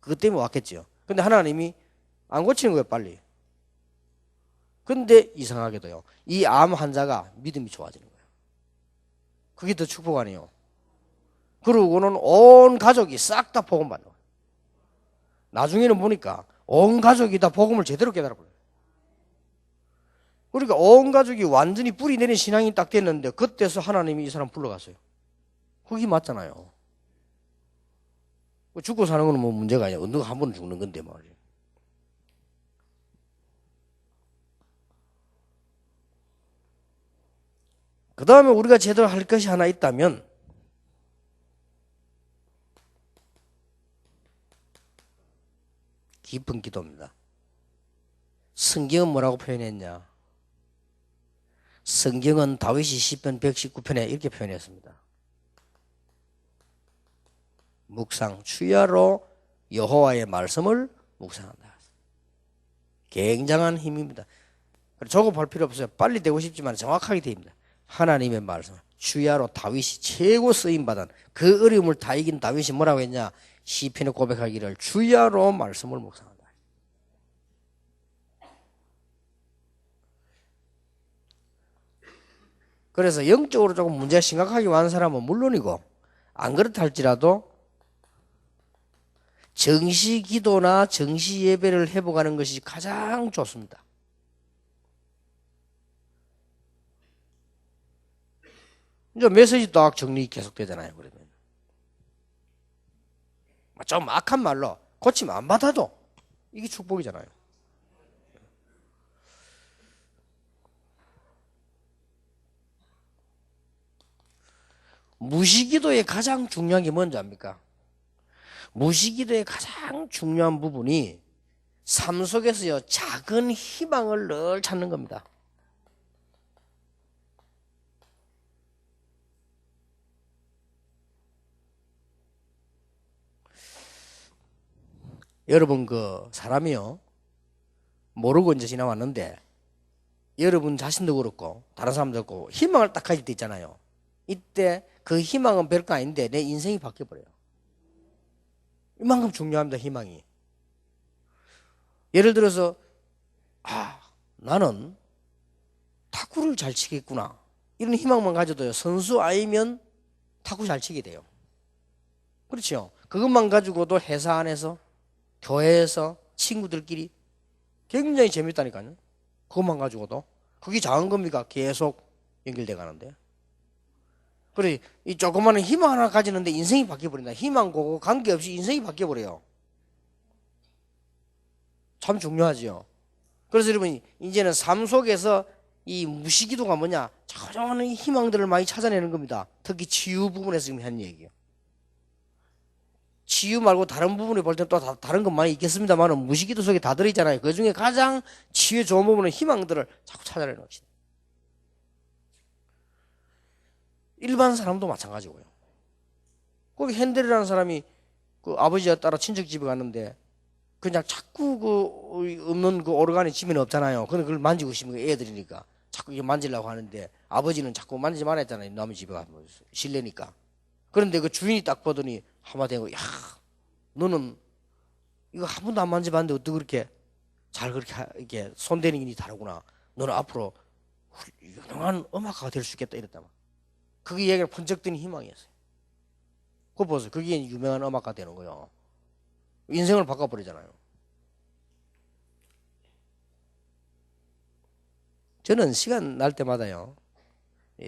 그것 때문에 왔겠죠. 근데 하나님이 안 고치는 거예요, 빨리. 근데 이상하게도요, 이 암 환자가 믿음이 좋아지는 거예요. 그게 더 축복 아니에요. 그러고는 온 가족이 싹 다 복음 받는 거예요. 나중에는 보니까 온 가족이 다 복음을 제대로 깨달아버려요. 그러니까 온 가족이 완전히 뿌리 내린 신앙이 딱 됐는데 그때서 하나님이 이 사람 불러갔어요. 그게 맞잖아요. 죽고 사는 거는 뭐 문제가 아니야. 언젠가 한 번은 죽는 건데 말이에요. 그 다음에 우리가 제대로 할 것이 하나 있다면 깊은 기도입니다. 성경은 뭐라고 표현했냐? 성경은 다윗이 시편 119편에 이렇게 표현했습니다. 묵상, 주야로 여호와의 말씀을 묵상한다. 굉장한 힘입니다. 조급할 필요 없어요. 빨리 되고 싶지만 정확하게 됩니다. 하나님의 말씀, 주야로 다윗이 최고 쓰임받은 그 어려움을 다 이긴 다윗이 뭐라고 했냐? 시편에 고백하기를 주야로 말씀을 묵상한다. 그래서 영적으로 조금 문제가 심각하게 많은 사람은 물론이고 안 그렇다 할지라도 정시 기도나 정시 예배를 회복하는 것이 가장 좋습니다. 이제 메시지 딱 정리 계속 되잖아요. 그러면 좀 악한 말로 고침 안 받아도 이게 축복이잖아요. 무시기도의 가장 중요한 게 뭔지 압니까? 무시기도의 가장 중요한 부분이 삶 속에서요, 작은 희망을 늘 찾는 겁니다. 여러분 그 사람이요, 모르고 이제 지나왔는데 여러분 자신도 그렇고 다른 사람도 그렇고 희망을 딱 가질 때 있잖아요. 이때 그 희망은 별거 아닌데 내 인생이 바뀌어버려요. 이만큼 중요합니다. 희망이. 예를 들어서 나는 탁구를 잘 치겠구나 이런 희망만 가져도요, 선수 아니면 탁구 잘 치게 돼요. 그렇죠. 그것만 가지고도 회사 안에서 교회에서 친구들끼리 굉장히 재밌다니까요. 그것만 가지고도. 그게 작은 겁니까? 계속 연결돼 가는데. 그래, 이 조그마한 희망 하나 가지는데 인생이 바뀌어버린다. 희망과 관계없이 인생이 바뀌어버려요. 참 중요하지요. 그래서 여러분, 이제는 삶 속에서 이 무시기도가 뭐냐? 조그마한 희망들을 많이 찾아내는 겁니다. 특히 치유 부분에서 지금 한 얘기예요. 치유 말고 다른 부분에 볼 때는 또 다른 건 많이 있겠습니다만 무식이도 속에 다 들어있잖아요. 그 중에 가장 치유에 좋은 부분은 희망들을 자꾸 찾아내는 것이다. 일반 사람도 마찬가지고요. 거기 핸델이라는 사람이 그 아버지에 따라 친척 집에 갔는데 그냥 자꾸 그 없는 그 오르간이 집에는 없잖아요. 근데 그걸 만지고 싶은 거 애들이니까 자꾸 이게 만지려고 하는데 아버지는 자꾸 만지지 말라 했잖아요. 남의 집에 가면 실내니까. 그런데 그 주인이 딱 보더니 한마디 하고, 야, 너는 이거 한 번도 안 만져봤는데 어떻게 그렇게 잘 그렇게 이렇게 손대는 게 다르구나. 너는 앞으로 유명한 음악가가 될 수 있겠다 이랬다. 그게 얘기를 번쩍 든 희망이었어요. 그거 보세요. 그게 유명한 음악가 되는 거예요. 인생을 바꿔버리잖아요. 저는 시간 날 때마다요,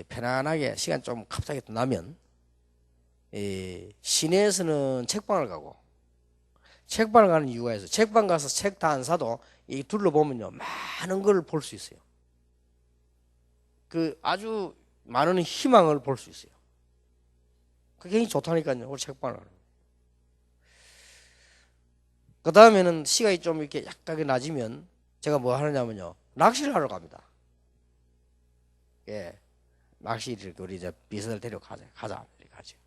편안하게 시간 좀 갑자기 나면 시내에서는 책방을 가고, 책방을 가는 이유가 있어요. 책방 가서 책 다 안 사도 이 둘러보면요 많은 걸 볼 수 있어요. 그 아주 많은 희망을 볼 수 있어요. 그게 굉장히 좋다니까요. 우리 책방을 가는. 그 다음에는 시간이 좀 이렇게 약간 낮으면 제가 뭐 하느냐면요, 낚시를 하러 갑니다. 예, 낚시를 우리 이제 비서를 데려가자, 가자 이렇게 가죠.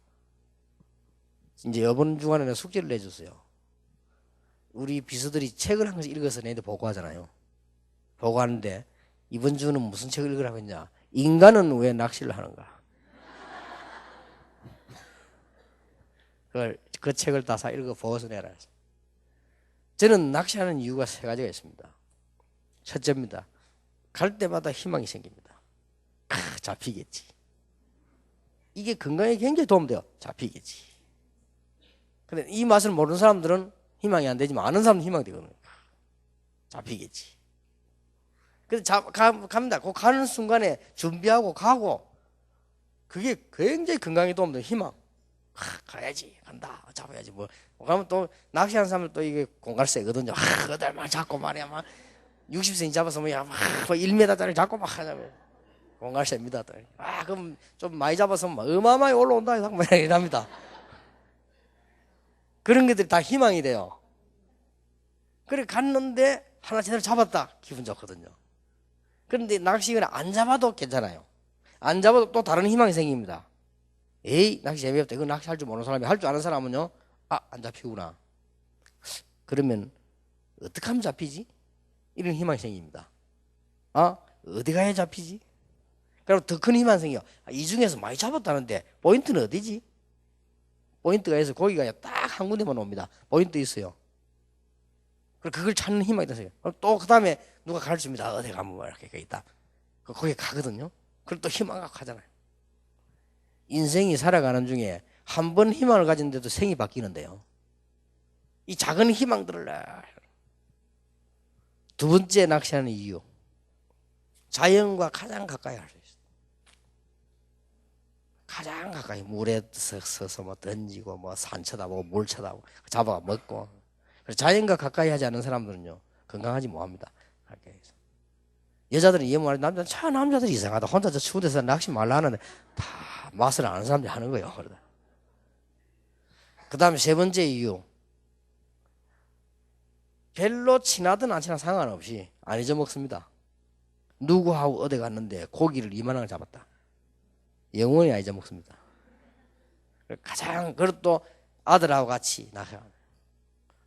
이제 이번 주간에는 숙제를 내줬어요. 우리 비서들이 책을 한 권씩 읽어서 내한테 보고하잖아요. 보고하는데 이번 주는 무슨 책을 읽으라고 했냐? 인간은 왜 낚시를 하는가? 그 책을 다 사 읽어 보고서 내라. 저는 낚시하는 이유가 세 가지가 있습니다. 첫째입니다. 갈 때마다 희망이 생깁니다. 잡히겠지. 이게 건강에 굉장히 도움돼요. 잡히겠지. 근데 이 맛을 모르는 사람들은 희망이 안 되지만 아는 사람은 희망이 되거든요. 잡히겠지. 그래서 갑니다. 그 가는 순간에 준비하고 가고, 그게 굉장히 건강에 도움돼요. 희망. 가야지, 간다, 잡아야지. 뭐 가면 또 낚시하는 사람은 또 이게 공갈 세거든요. 그들만 잡고 말이야, 막 60cm 잡아서 뭐야, 막 1m짜리 잡고 막 하자면 공갈 셉니다. 또. 그럼 좀 많이 잡아서 막 어마어마하게 올라온다 이상 막 이랍니다. 그런 것들이 다 희망이 돼요. 그래 갔는데 하나 제대로 잡았다, 기분 좋거든요. 그런데 낚시는 안 잡아도 괜찮아요. 안 잡아도 또 다른 희망이 생깁니다. 에이, 낚시 재미없다. 이거 낚시 할 줄 모르는 사람이, 할 줄 아는 사람은요, 안 잡히구나. 그러면 어떻게 하면 잡히지? 이런 희망이 생깁니다. 어디 가야 잡히지? 그럼 더 큰 희망이 생겨. 이 중에서 많이 잡았다는데 포인트는 어디지? 포인트가 있어. 고기가 딱 한 군데만 옵니다. 포인트 있어요. 그걸 찾는 희망이 있어요. 또 그 다음에 누가 가르칩니다. 어디 가면 뭐 이렇게 있다. 거기 가거든요. 그럼 또 희망 갖고 하잖아요. 인생이 살아가는 중에 한 번 희망을 가진데도 생이 바뀌는데요. 이 작은 희망들을. 두 번째 낚시하는 이유, 자연과 가장 가까이 할 수 있어요. 가장 가까이 물에 서서 뭐 던지고 뭐 산 쳐다보고 물 쳐다보고 잡아 먹고. 자연과 가까이 하지 않는 사람들은요 건강하지 못합니다. 여자들은 이해 못하는, 남자들이 이상하다. 혼자 저 추운 데서 낚시 말라 하는데 다 맛을 아는 사람들이 하는 거예요. 그 다음에 세 번째 이유, 별로 친하든 안 친하든 상관없이 안 잊어먹습니다. 누구하고 어디 갔는데 고기를 이만한 걸 잡았다. 영원히 안 잊어먹습니다. 가장, 그리고 또 아들하고 같이 낚시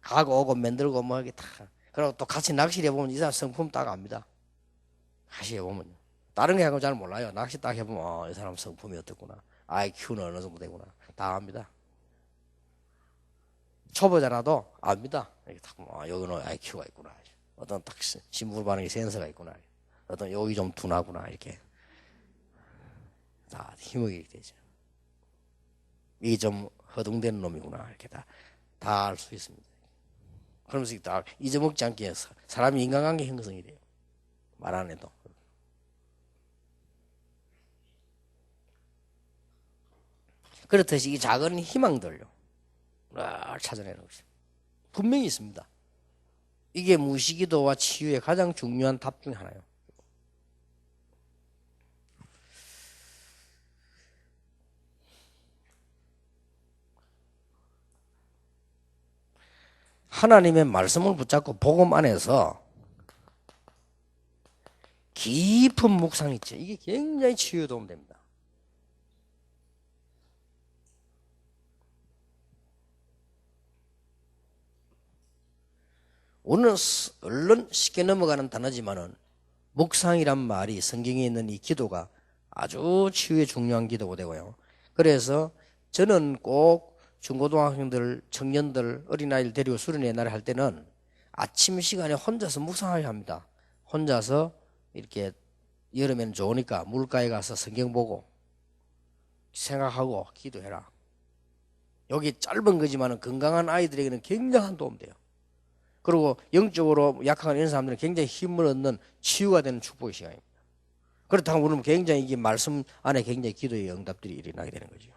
가고 오고 만들고 뭐 이렇게 다, 그리고 또 같이 낚시를 해보면 이 사람 성품 딱 압니다. 같이 해보면 다른 거 하고 잘 몰라요. 낚시 딱 해보면 이 사람 성품이 어떻구나, IQ는 어느 정도 되구나 다 압니다. 초보자라도 압니다. 이렇게 딱 여기는 IQ가 있구나, 어떤 딱 심부름 반응의 센서가 있구나, 어떤 여기 좀 둔하구나, 이렇게 다 힘이 되죠. 이게 좀 허둥대는 놈이구나, 이렇게 다 알 수 있습니다. 그러면서 다 잊어먹지 않기 위해서 사람이 인간관계 형성이 돼요. 말 안 해도. 그렇듯이 이 작은 희망들요 찾아내는 것이 분명히 있습니다. 이게 무식이도와 치유의 가장 중요한 답 중에 하나예요. 하나님의 말씀을 붙잡고 복음 안에서 깊은 묵상 있죠. 이게 굉장히 치유에 도움됩니다. 오늘은 얼른 쉽게 넘어가는 단어지만은 묵상이란 말이 성경에 있는 이 기도가 아주 치유에 중요한 기도가 되고요. 그래서 저는 꼭 중고등학생들, 청년들, 어린아이를 데리고 수련회 옛날에 할 때는 아침 시간에 혼자서 묵상하게 합니다. 혼자서 이렇게 여름에는 좋으니까 물가에 가서 성경 보고 생각하고 기도해라. 여기 짧은 거지만 건강한 아이들에게는 굉장한 도움 돼요. 그리고 영적으로 약한 이런 사람들은 굉장히 힘을 얻는 치유가 되는 축복의 시간입니다. 그렇다고 그러면 굉장히 이게 말씀 안에 굉장히 기도의 응답들이 일어나게 되는 거죠.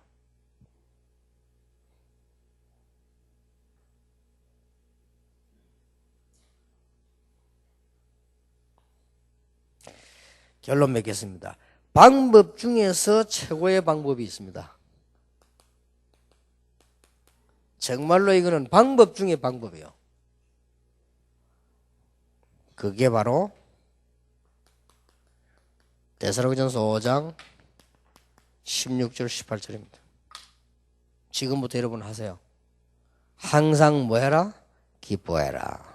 결론 맺겠습니다. 방법 중에서 최고의 방법이 있습니다. 정말로 이거는 방법 중에 방법이에요. 그게 바로 데살로니가전서 5장 16절 18절입니다. 지금부터 여러분 하세요. 항상 뭐 해라? 기뻐해라.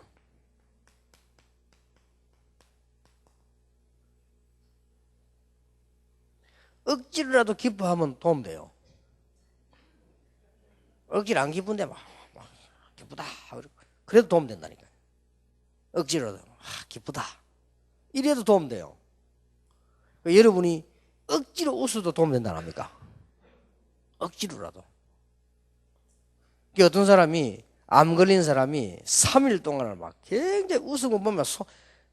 억지로라도 기뻐하면 도움돼요. 억지로 안 기쁜데 막 기쁘다 그래도 도움된다니까요. 억지로라도 기쁘다 이래도 도움돼요. 여러분이 억지로 웃어도 도움된다 합니까? 억지로라도. 어떤 사람이 암 걸린 사람이 3일 동안을 막 굉장히 웃은 거 보면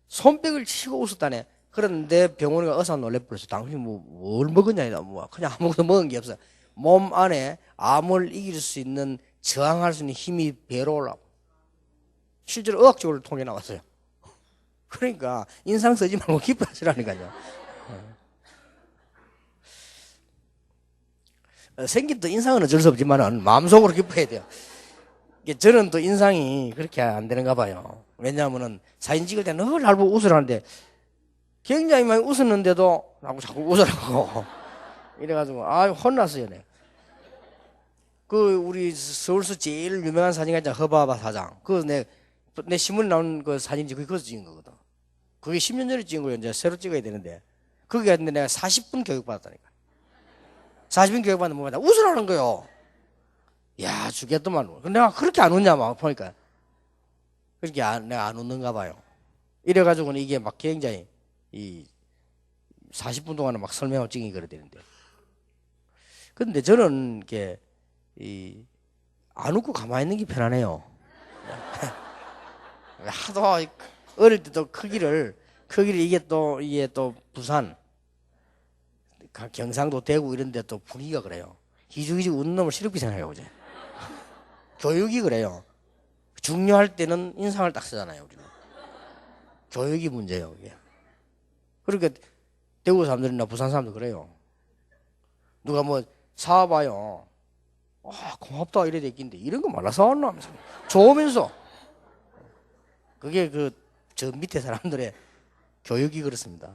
손뼉을 치고 웃었다네. 그런데 병원에 의사 놀래버렸어. 당신이 뭘 먹었냐, 그냥 아무것도 먹은 게 없어. 몸 안에 암을 이길 수 있는, 저항할 수 있는 힘이 배로 올라오고. 실제로 의학적으로 통계 나왔어요. 그러니까 인상 쓰지 말고 기뻐하시라니까요. 생긴 또 인상은 어쩔 수 없지만은 마음속으로 기뻐해야 돼요. 저는 또 인상이 그렇게 안 되는가 봐요. 왜냐하면은 사진 찍을 때 늘 날 보고 웃으라는데 굉장히 많이 웃었는데도 나고 자꾸 웃으라고 이래가지고 혼났어요. 네. 그 우리 서울서 제일 유명한 사진가 있잖아. 허바바 사장. 내 신문에 나온 그 사진이 그거 찍은 거거든. 그게 10년 전에 찍은 거예요. 이제 새로 찍어야 되는데 그게 했는데 내가 40분 교육받았다니까. 40분 교육받는데 뭐가 웃으라는 거요. 야 죽겠더만. 내가 그렇게 안 웃냐 막 보니까 그렇게 내가 안 웃는가 봐요. 이래가지고는 이게 막 굉장히 이 40분 동안은 막 설명하고 찍기 그래야 되는데. 근데 저는 이게 안 웃고 가만히 있는 게 편하네요. 하도 어릴 때도 크기를 이게 또 부산, 경상도, 대구 이런 데 또 분위기가 그래요. 기죽기죽 웃는 놈을 시럽게 생각해요, 이제. 교육이 그래요. 중요할 때는 인상을 딱 쓰잖아요, 우리는. 교육이 문제예요, 이게. 그러니까 대구 사람들이나 부산 사람들 그래요. 누가 뭐 사와봐요. 고맙다 이래 됐긴데 이런 거 말라 사왔나 하면서 좋으면서. 그게 저 밑에 사람들의 교육이 그렇습니다.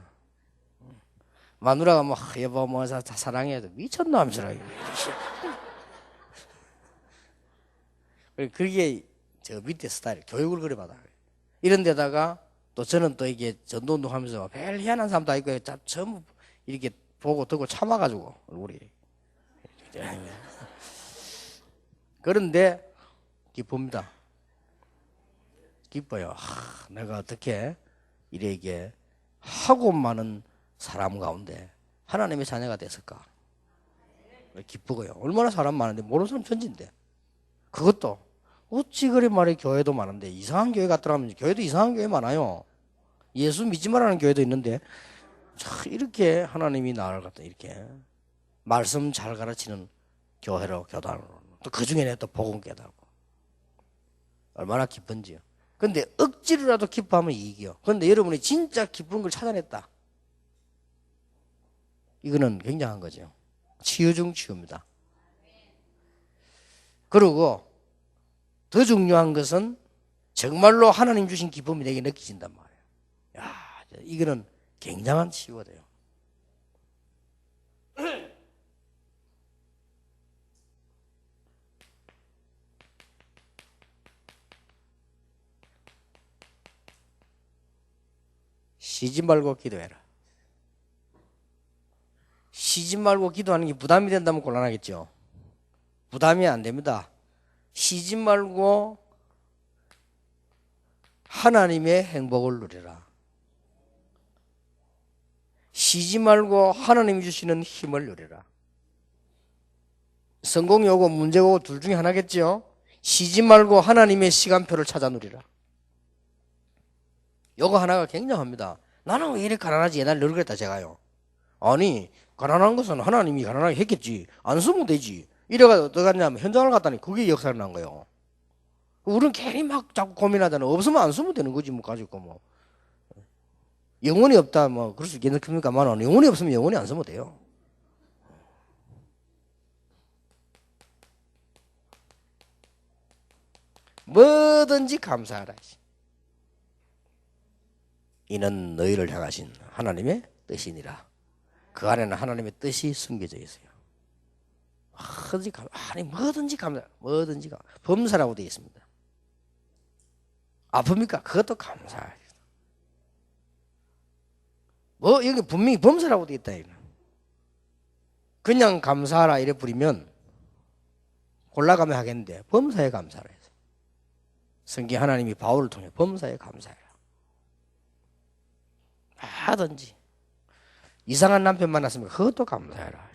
마누라가 여보 사랑해 미쳤나 하면서 그게 저 밑에 스타일 교육을 그래 받아. 이런 데다가 또 저는 또 이게 전도운동 하면서 별 희한한 사람도 있고 전부 이렇게 보고 듣고 참아가지고 우리 그런데 기쁩니다. 기뻐요. 내가 어떻게 이렇게 하고 많은 사람 가운데 하나님의 자녀가 됐을까? 기쁘고요. 얼마나 사람 많은데 모르는 사람 천지인데 그것도 어찌 그리 말해. 교회도 많은데 이상한 교회 같더라면 교회도 이상한 교회 많아요. 예수 믿지 말라는 교회도 있는데 이렇게 하나님이 나를 갖다 이렇게 말씀 잘 가르치는 교회로 교단으로 또 그중에는 또 복음 깨달고 얼마나 기쁜지요. 근데 억지로라도 기뻐하면 이익이요. 그런데 여러분이 진짜 기쁜 걸 찾아냈다. 이거는 굉장한 거죠. 치유 중 치유입니다. 그리고 더 중요한 것은 정말로 하나님 주신 기쁨이 내게 느껴진단 말이에요. 야, 이거는 굉장한 치유가 돼요. 쉬지 말고 기도해라. 쉬지 말고 기도하는 게 부담이 된다면 곤란하겠죠. 부담이 안 됩니다. 쉬지 말고 하나님의 행복을 누려라. 쉬지 말고 하나님이 주시는 힘을 누려라. 성공이 오고 문제가 오고 둘 중에 하나겠죠. 쉬지 말고 하나님의 시간표를 찾아 누리라. 요거 하나가 굉장합니다. 나는 왜 이렇게 가난하지? 옛날에 늘 그랬다 제가요. 아니 가난한 것은 하나님이 가난하게 했겠지. 안 쓰면 되지. 이래가 어떻게 하냐면 현장을 갔더니 그게 역사를 난 거예요. 우리는 괜히 막 자꾸 고민하잖아. 없으면 안 쓰면 되는 거지 뭐 가지고 뭐. 영혼이 없다 뭐 그럴 수 있겠습니까만 영혼이 없으면 영혼이 안 쓰면 돼요. 뭐든지 감사하라. 이는 너희를 향하신 하나님의 뜻이니라. 그 안에는 하나님의 뜻이 숨겨져 있어요. 뭐든지 감사, 뭐든지 감사. 범사라고 되어 있습니다. 아픕니까? 그것도 감사해요. 뭐 여기 분명히 범사라고 되어 있다. 그냥 감사하라 이래 부리면 골라가며 하겠는데 범사에 감사를 해서 성경 하나님이 바울을 통해 범사에 감사해라. 하든지 이상한 남편 만났으면 그것도 감사해라.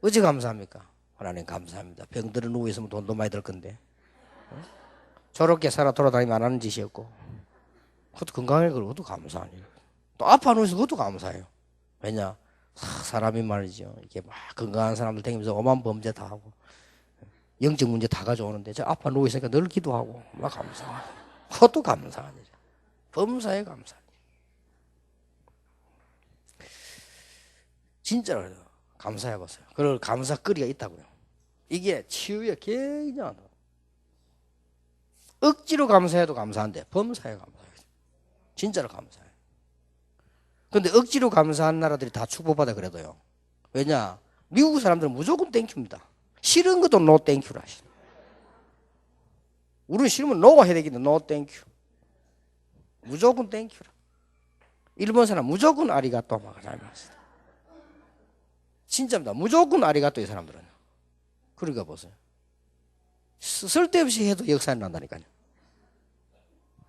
어찌 감사합니까? 하나님 감사합니다. 병들어 누워 있으면 돈도 많이 들 건데 저렇게 살아 돌아다니면 안 하는 짓이었고 그것도 건강해 그것도 감사하니 또 아파 누워서 그것도 감사해요. 왜냐 사람이 말이죠. 이게 막 건강한 사람들 다니면서 오만 범죄 다 하고 영적 문제 다 가져오는데 저 아파 누워 있으니까 늘 기도하고 막 감사하고 그것도 감사하니 범사에 감사하니 진짜로 감사해봤어요. 그걸 감사거리가 있다고요. 이게 치유에 굉장하다. 억지로 감사해도 감사한데 범사에 감사해요. 진짜로 감사해요. 근데 억지로 감사한 나라들이 다 축복받아 그래도요. 왜냐? 미국 사람들은 무조건 땡큐입니다. 싫은 것도 노 땡큐라. 우리는 싫으면 노가 해야 되겠는데 노 땡큐. 무조건 땡큐라. 일본 사람 무조건 아리가또 막 잘맞습니다. 진짜입니다. 무조건 아리가또 이 사람들은. 그러니까 보세요. 쓸데없이 해도 역사는 난다니까요.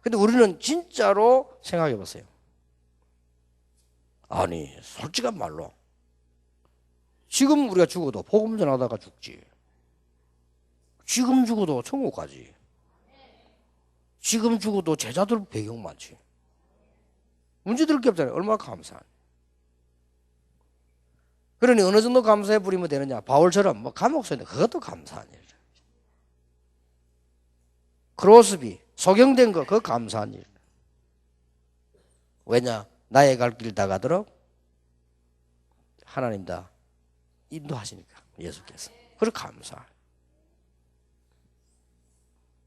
근데 우리는 진짜로 생각해 보세요. 아니 솔직한 말로 지금 우리가 죽어도 복음 전하다가 죽지. 지금 죽어도 천국 가지. 지금 죽어도 제자들 배경 많지. 문제될 게 없잖아요. 얼마나 감사하니. 그러니 어느 정도 감사해 부리면 되느냐. 바울처럼 뭐 감옥 서 있는데 그것도 감사한 일이죠. 크로스비 소경된 거 그거 감사한 일. 왜냐? 나의 갈 길 다 가도록 하나님 다 인도하시니까 예수께서. 그래 감사.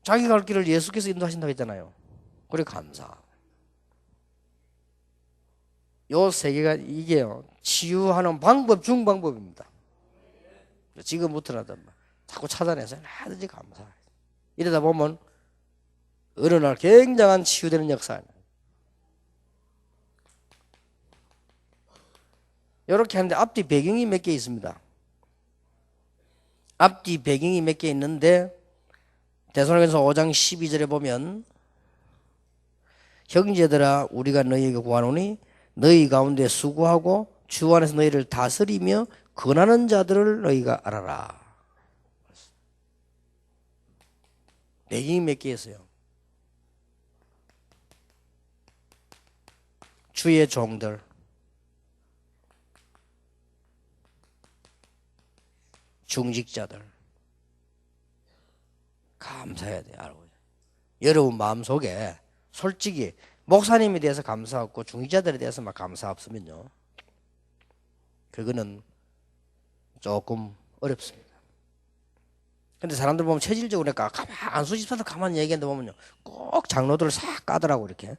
자기 갈 길을 예수께서 인도하신다고 했잖아요. 그래 감사. 요 세 개가 이게요 치유하는 방법 중 방법입니다. 지금부터라도 자꾸 찾아내서 하든지 감사. 이러다 보면 어느 날 굉장한 치유되는 역사예요. 이렇게 하는데 앞뒤 배경이 몇 개 있습니다. 앞뒤 배경이 몇 개 있는데 데살로니가서 5장 12절에 보면 형제들아 우리가 너희에게 구하노니 너희 가운데 수고하고 주 안에서 너희를 다스리며 권하는 자들을 너희가 알아라. 배경이 몇 개 있어요. 주의 종들, 중직자들 감사해야 돼요. 알고. 여러분 마음속에 솔직히 목사님에 대해서 감사 없고 중직자들에 대해서 막 감사 없으면요 그거는 조금 어렵습니다. 근데 사람들 보면 체질적으로 그러니까 가만 안수집사들 가만히 얘기하는데 보면요 꼭 장로들을 싹 까더라고. 이렇게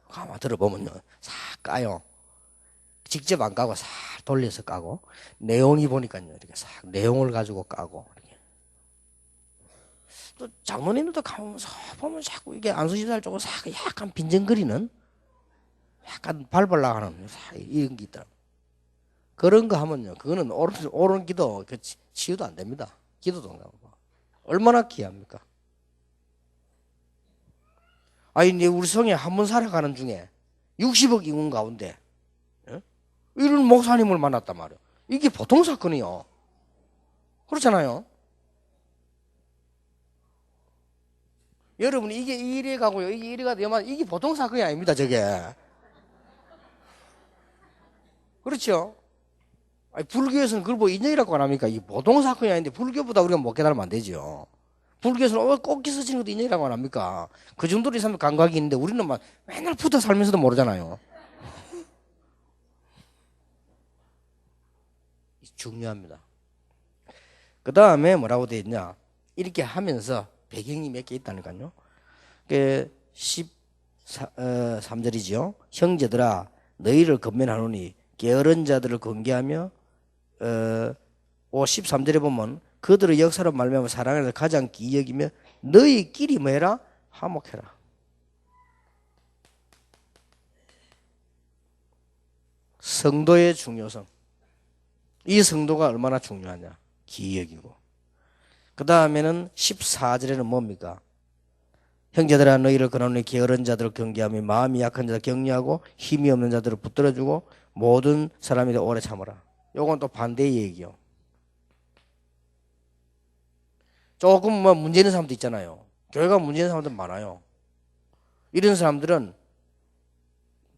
가만 들어보면요 싹 까요. 직접 안 까고 싹 돌려서 까고, 내용이 보니까요 이렇게 싹 내용을 가지고 까고. 이렇게. 또 장로님들도 가면서 보면 자꾸 이게 안수집사들 쪽으로 싹 약간 빈정거리는, 약간 밟으려고 하는 이런 게 있더라고. 그런 거 하면요 그거는 옳은 기도 치유도 안 됩니다. 기도도 안 가고. 얼마나 귀합니까? 아니 우리 성에 한 번 살아가는 중에 60억 인구 가운데 이런 목사님을 만났단 말이에요. 이게 보통 사건이요. 그렇잖아요. 여러분 이게 이래 가고요. 이게 이래 가도 이게 보통 사건이 아닙니다. 저게. 그렇죠? 아니, 불교에서는 그걸 뭐 인연이라고 안 합니까? 이게 보통 사건이 아닌데 불교보다 우리가 못 깨달으면 안 되죠. 불교에서는 꽃게 스치는 것도 인연이라고 안 합니까? 그 정도로 이 사람 감각이 있는데 우리는 막 맨날 붙어 살면서도 모르잖아요. 중요합니다. 그 다음에 뭐라고 되어 있냐? 이렇게 하면서 배경이 몇 개 있다니까요. 13절이지요. 형제들아 너희를 건면하노니 게으른 자들을 건기하며 13절에 보면 그들의 역사로 말미암아 사랑을 가장 귀히 여기며 너희끼리 뭐해라? 화목해라. 성도의 중요성. 이 성도가 얼마나 중요하냐? 귀히 여기고. 그 다음에는 14절에는 뭡니까? 형제들아 너희를 권하노니 게으른 자들을 경계하며 마음이 약한 자들 격려하고 힘이 없는 자들을 붙들어주고 모든 사람이 오래 참아라. 요건 또 반대의 얘기요. 조금 뭐 문제 있는 사람도 있잖아요. 교회가 문제 있는 사람들 많아요. 이런 사람들은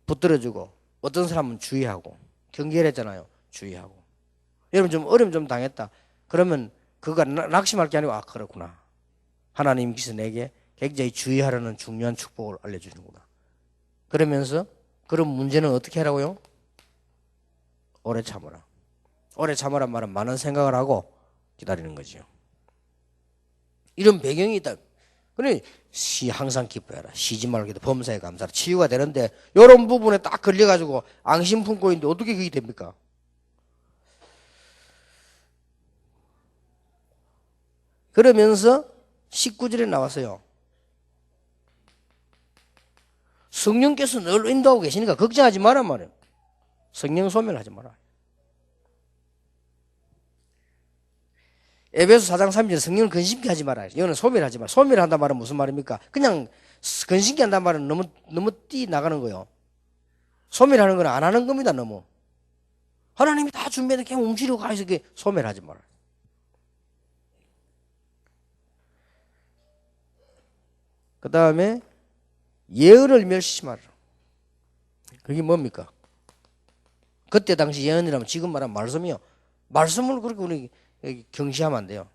붙들어주고 어떤 사람은 주의하고 경계를 했잖아요. 주의하고. 여러분 좀 어려움 좀 당했다. 그러면 그가 낙심할 게 아니고 아 그렇구나. 하나님께서 내게 굉장히 주의하라는 중요한 축복을 알려주시는구나. 그러면서 그런 문제는 어떻게 하라고요? 오래 참으라. 오래 참으란 말은 많은 생각을 하고 기다리는 거죠. 이런 배경이 있다. 그래 항상 기뻐해라. 쉬지 말고 범사에 감사라. 치유가 되는데 이런 부분에 딱 걸려가지고 앙심 품고 있는데 어떻게 그게 됩니까? 그러면서 19절에 나왔어요. 성령께서 늘 인도하고 계시니까 걱정하지 마란 말이에요. 성령 소멸하지 마라. 에베소 4장 3절 성령을 근심케 하지 마라. 이거는 소멸하지 마라. 소멸한단 말은 무슨 말입니까? 그냥 근심케 한단 말은 너무 뛰 나가는 거예요. 소멸하는 건 안 하는 겁니다. 너무. 하나님이 다 준비해서 그냥 움츠리고 가서 소멸하지 마라. 그 다음에 예언을 멸시하지 마라. 그게 뭡니까? 그때 당시 예언이라면 지금 말하면 말씀이요. 말씀을 그렇게 우리 경시하면 안 돼요.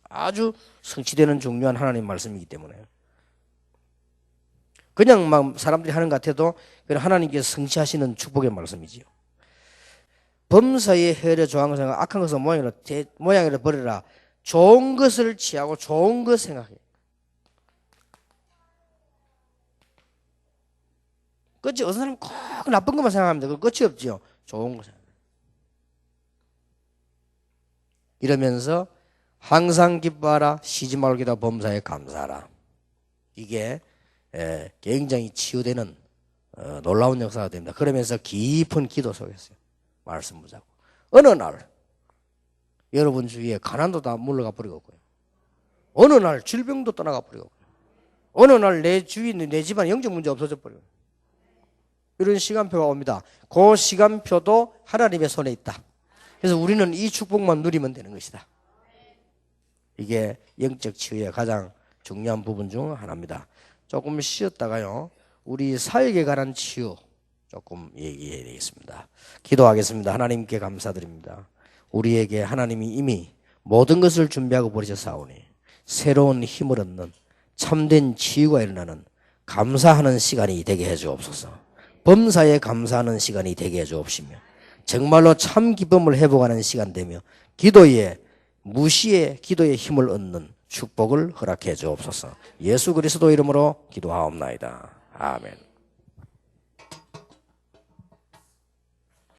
아주 성취되는 중요한 하나님 말씀이기 때문에. 그냥 막 사람들이 하는 것 같아도 그냥 하나님께서 성취하시는 축복의 말씀이지요. 범사에 헤려 조항을 생각 악한 것을 모양으로 버리라. 좋은 것을 취하고 좋은 것 생각해. 끝이 어떤 사람은 꼭 나쁜 것만 생각합니다. 그 끝이 없지요. 좋은 거 생각해요. 이러면서 항상 기뻐하라. 쉬지 말고 기도하라. 범사에 감사하라. 이게 굉장히 치유되는 놀라운 역사가 됩니다. 그러면서 깊은 기도 속에서요. 말씀 붙잡고. 어느 날 여러분 주위에 가난도 다 물러가 버리고요. 어느 날 질병도 떠나가 버리고 어느 날 내 주위 내 집안 영적 문제 없어져 버리고 이런 시간표가 옵니다. 그 시간표도 하나님의 손에 있다. 그래서 우리는 이 축복만 누리면 되는 것이다. 이게 영적 치유의 가장 중요한 부분 중 하나입니다. 조금 쉬었다가요. 우리 사역에 관한 치유 조금 얘기해야 되겠습니다. 기도하겠습니다. 하나님께 감사드립니다. 우리에게 하나님이 이미 모든 것을 준비하고 버리셨사오니 새로운 힘을 얻는 참된 치유가 일어나는 감사하는 시간이 되게 해주옵소서. 범사에 감사하는 시간이 되게 해주옵시며 정말로 참 기쁨을 회복하는 시간 되며 기도에 무시의 기도의 힘을 얻는 축복을 허락해 주옵소서. 예수 그리스도 이름으로 기도하옵나이다. 아멘.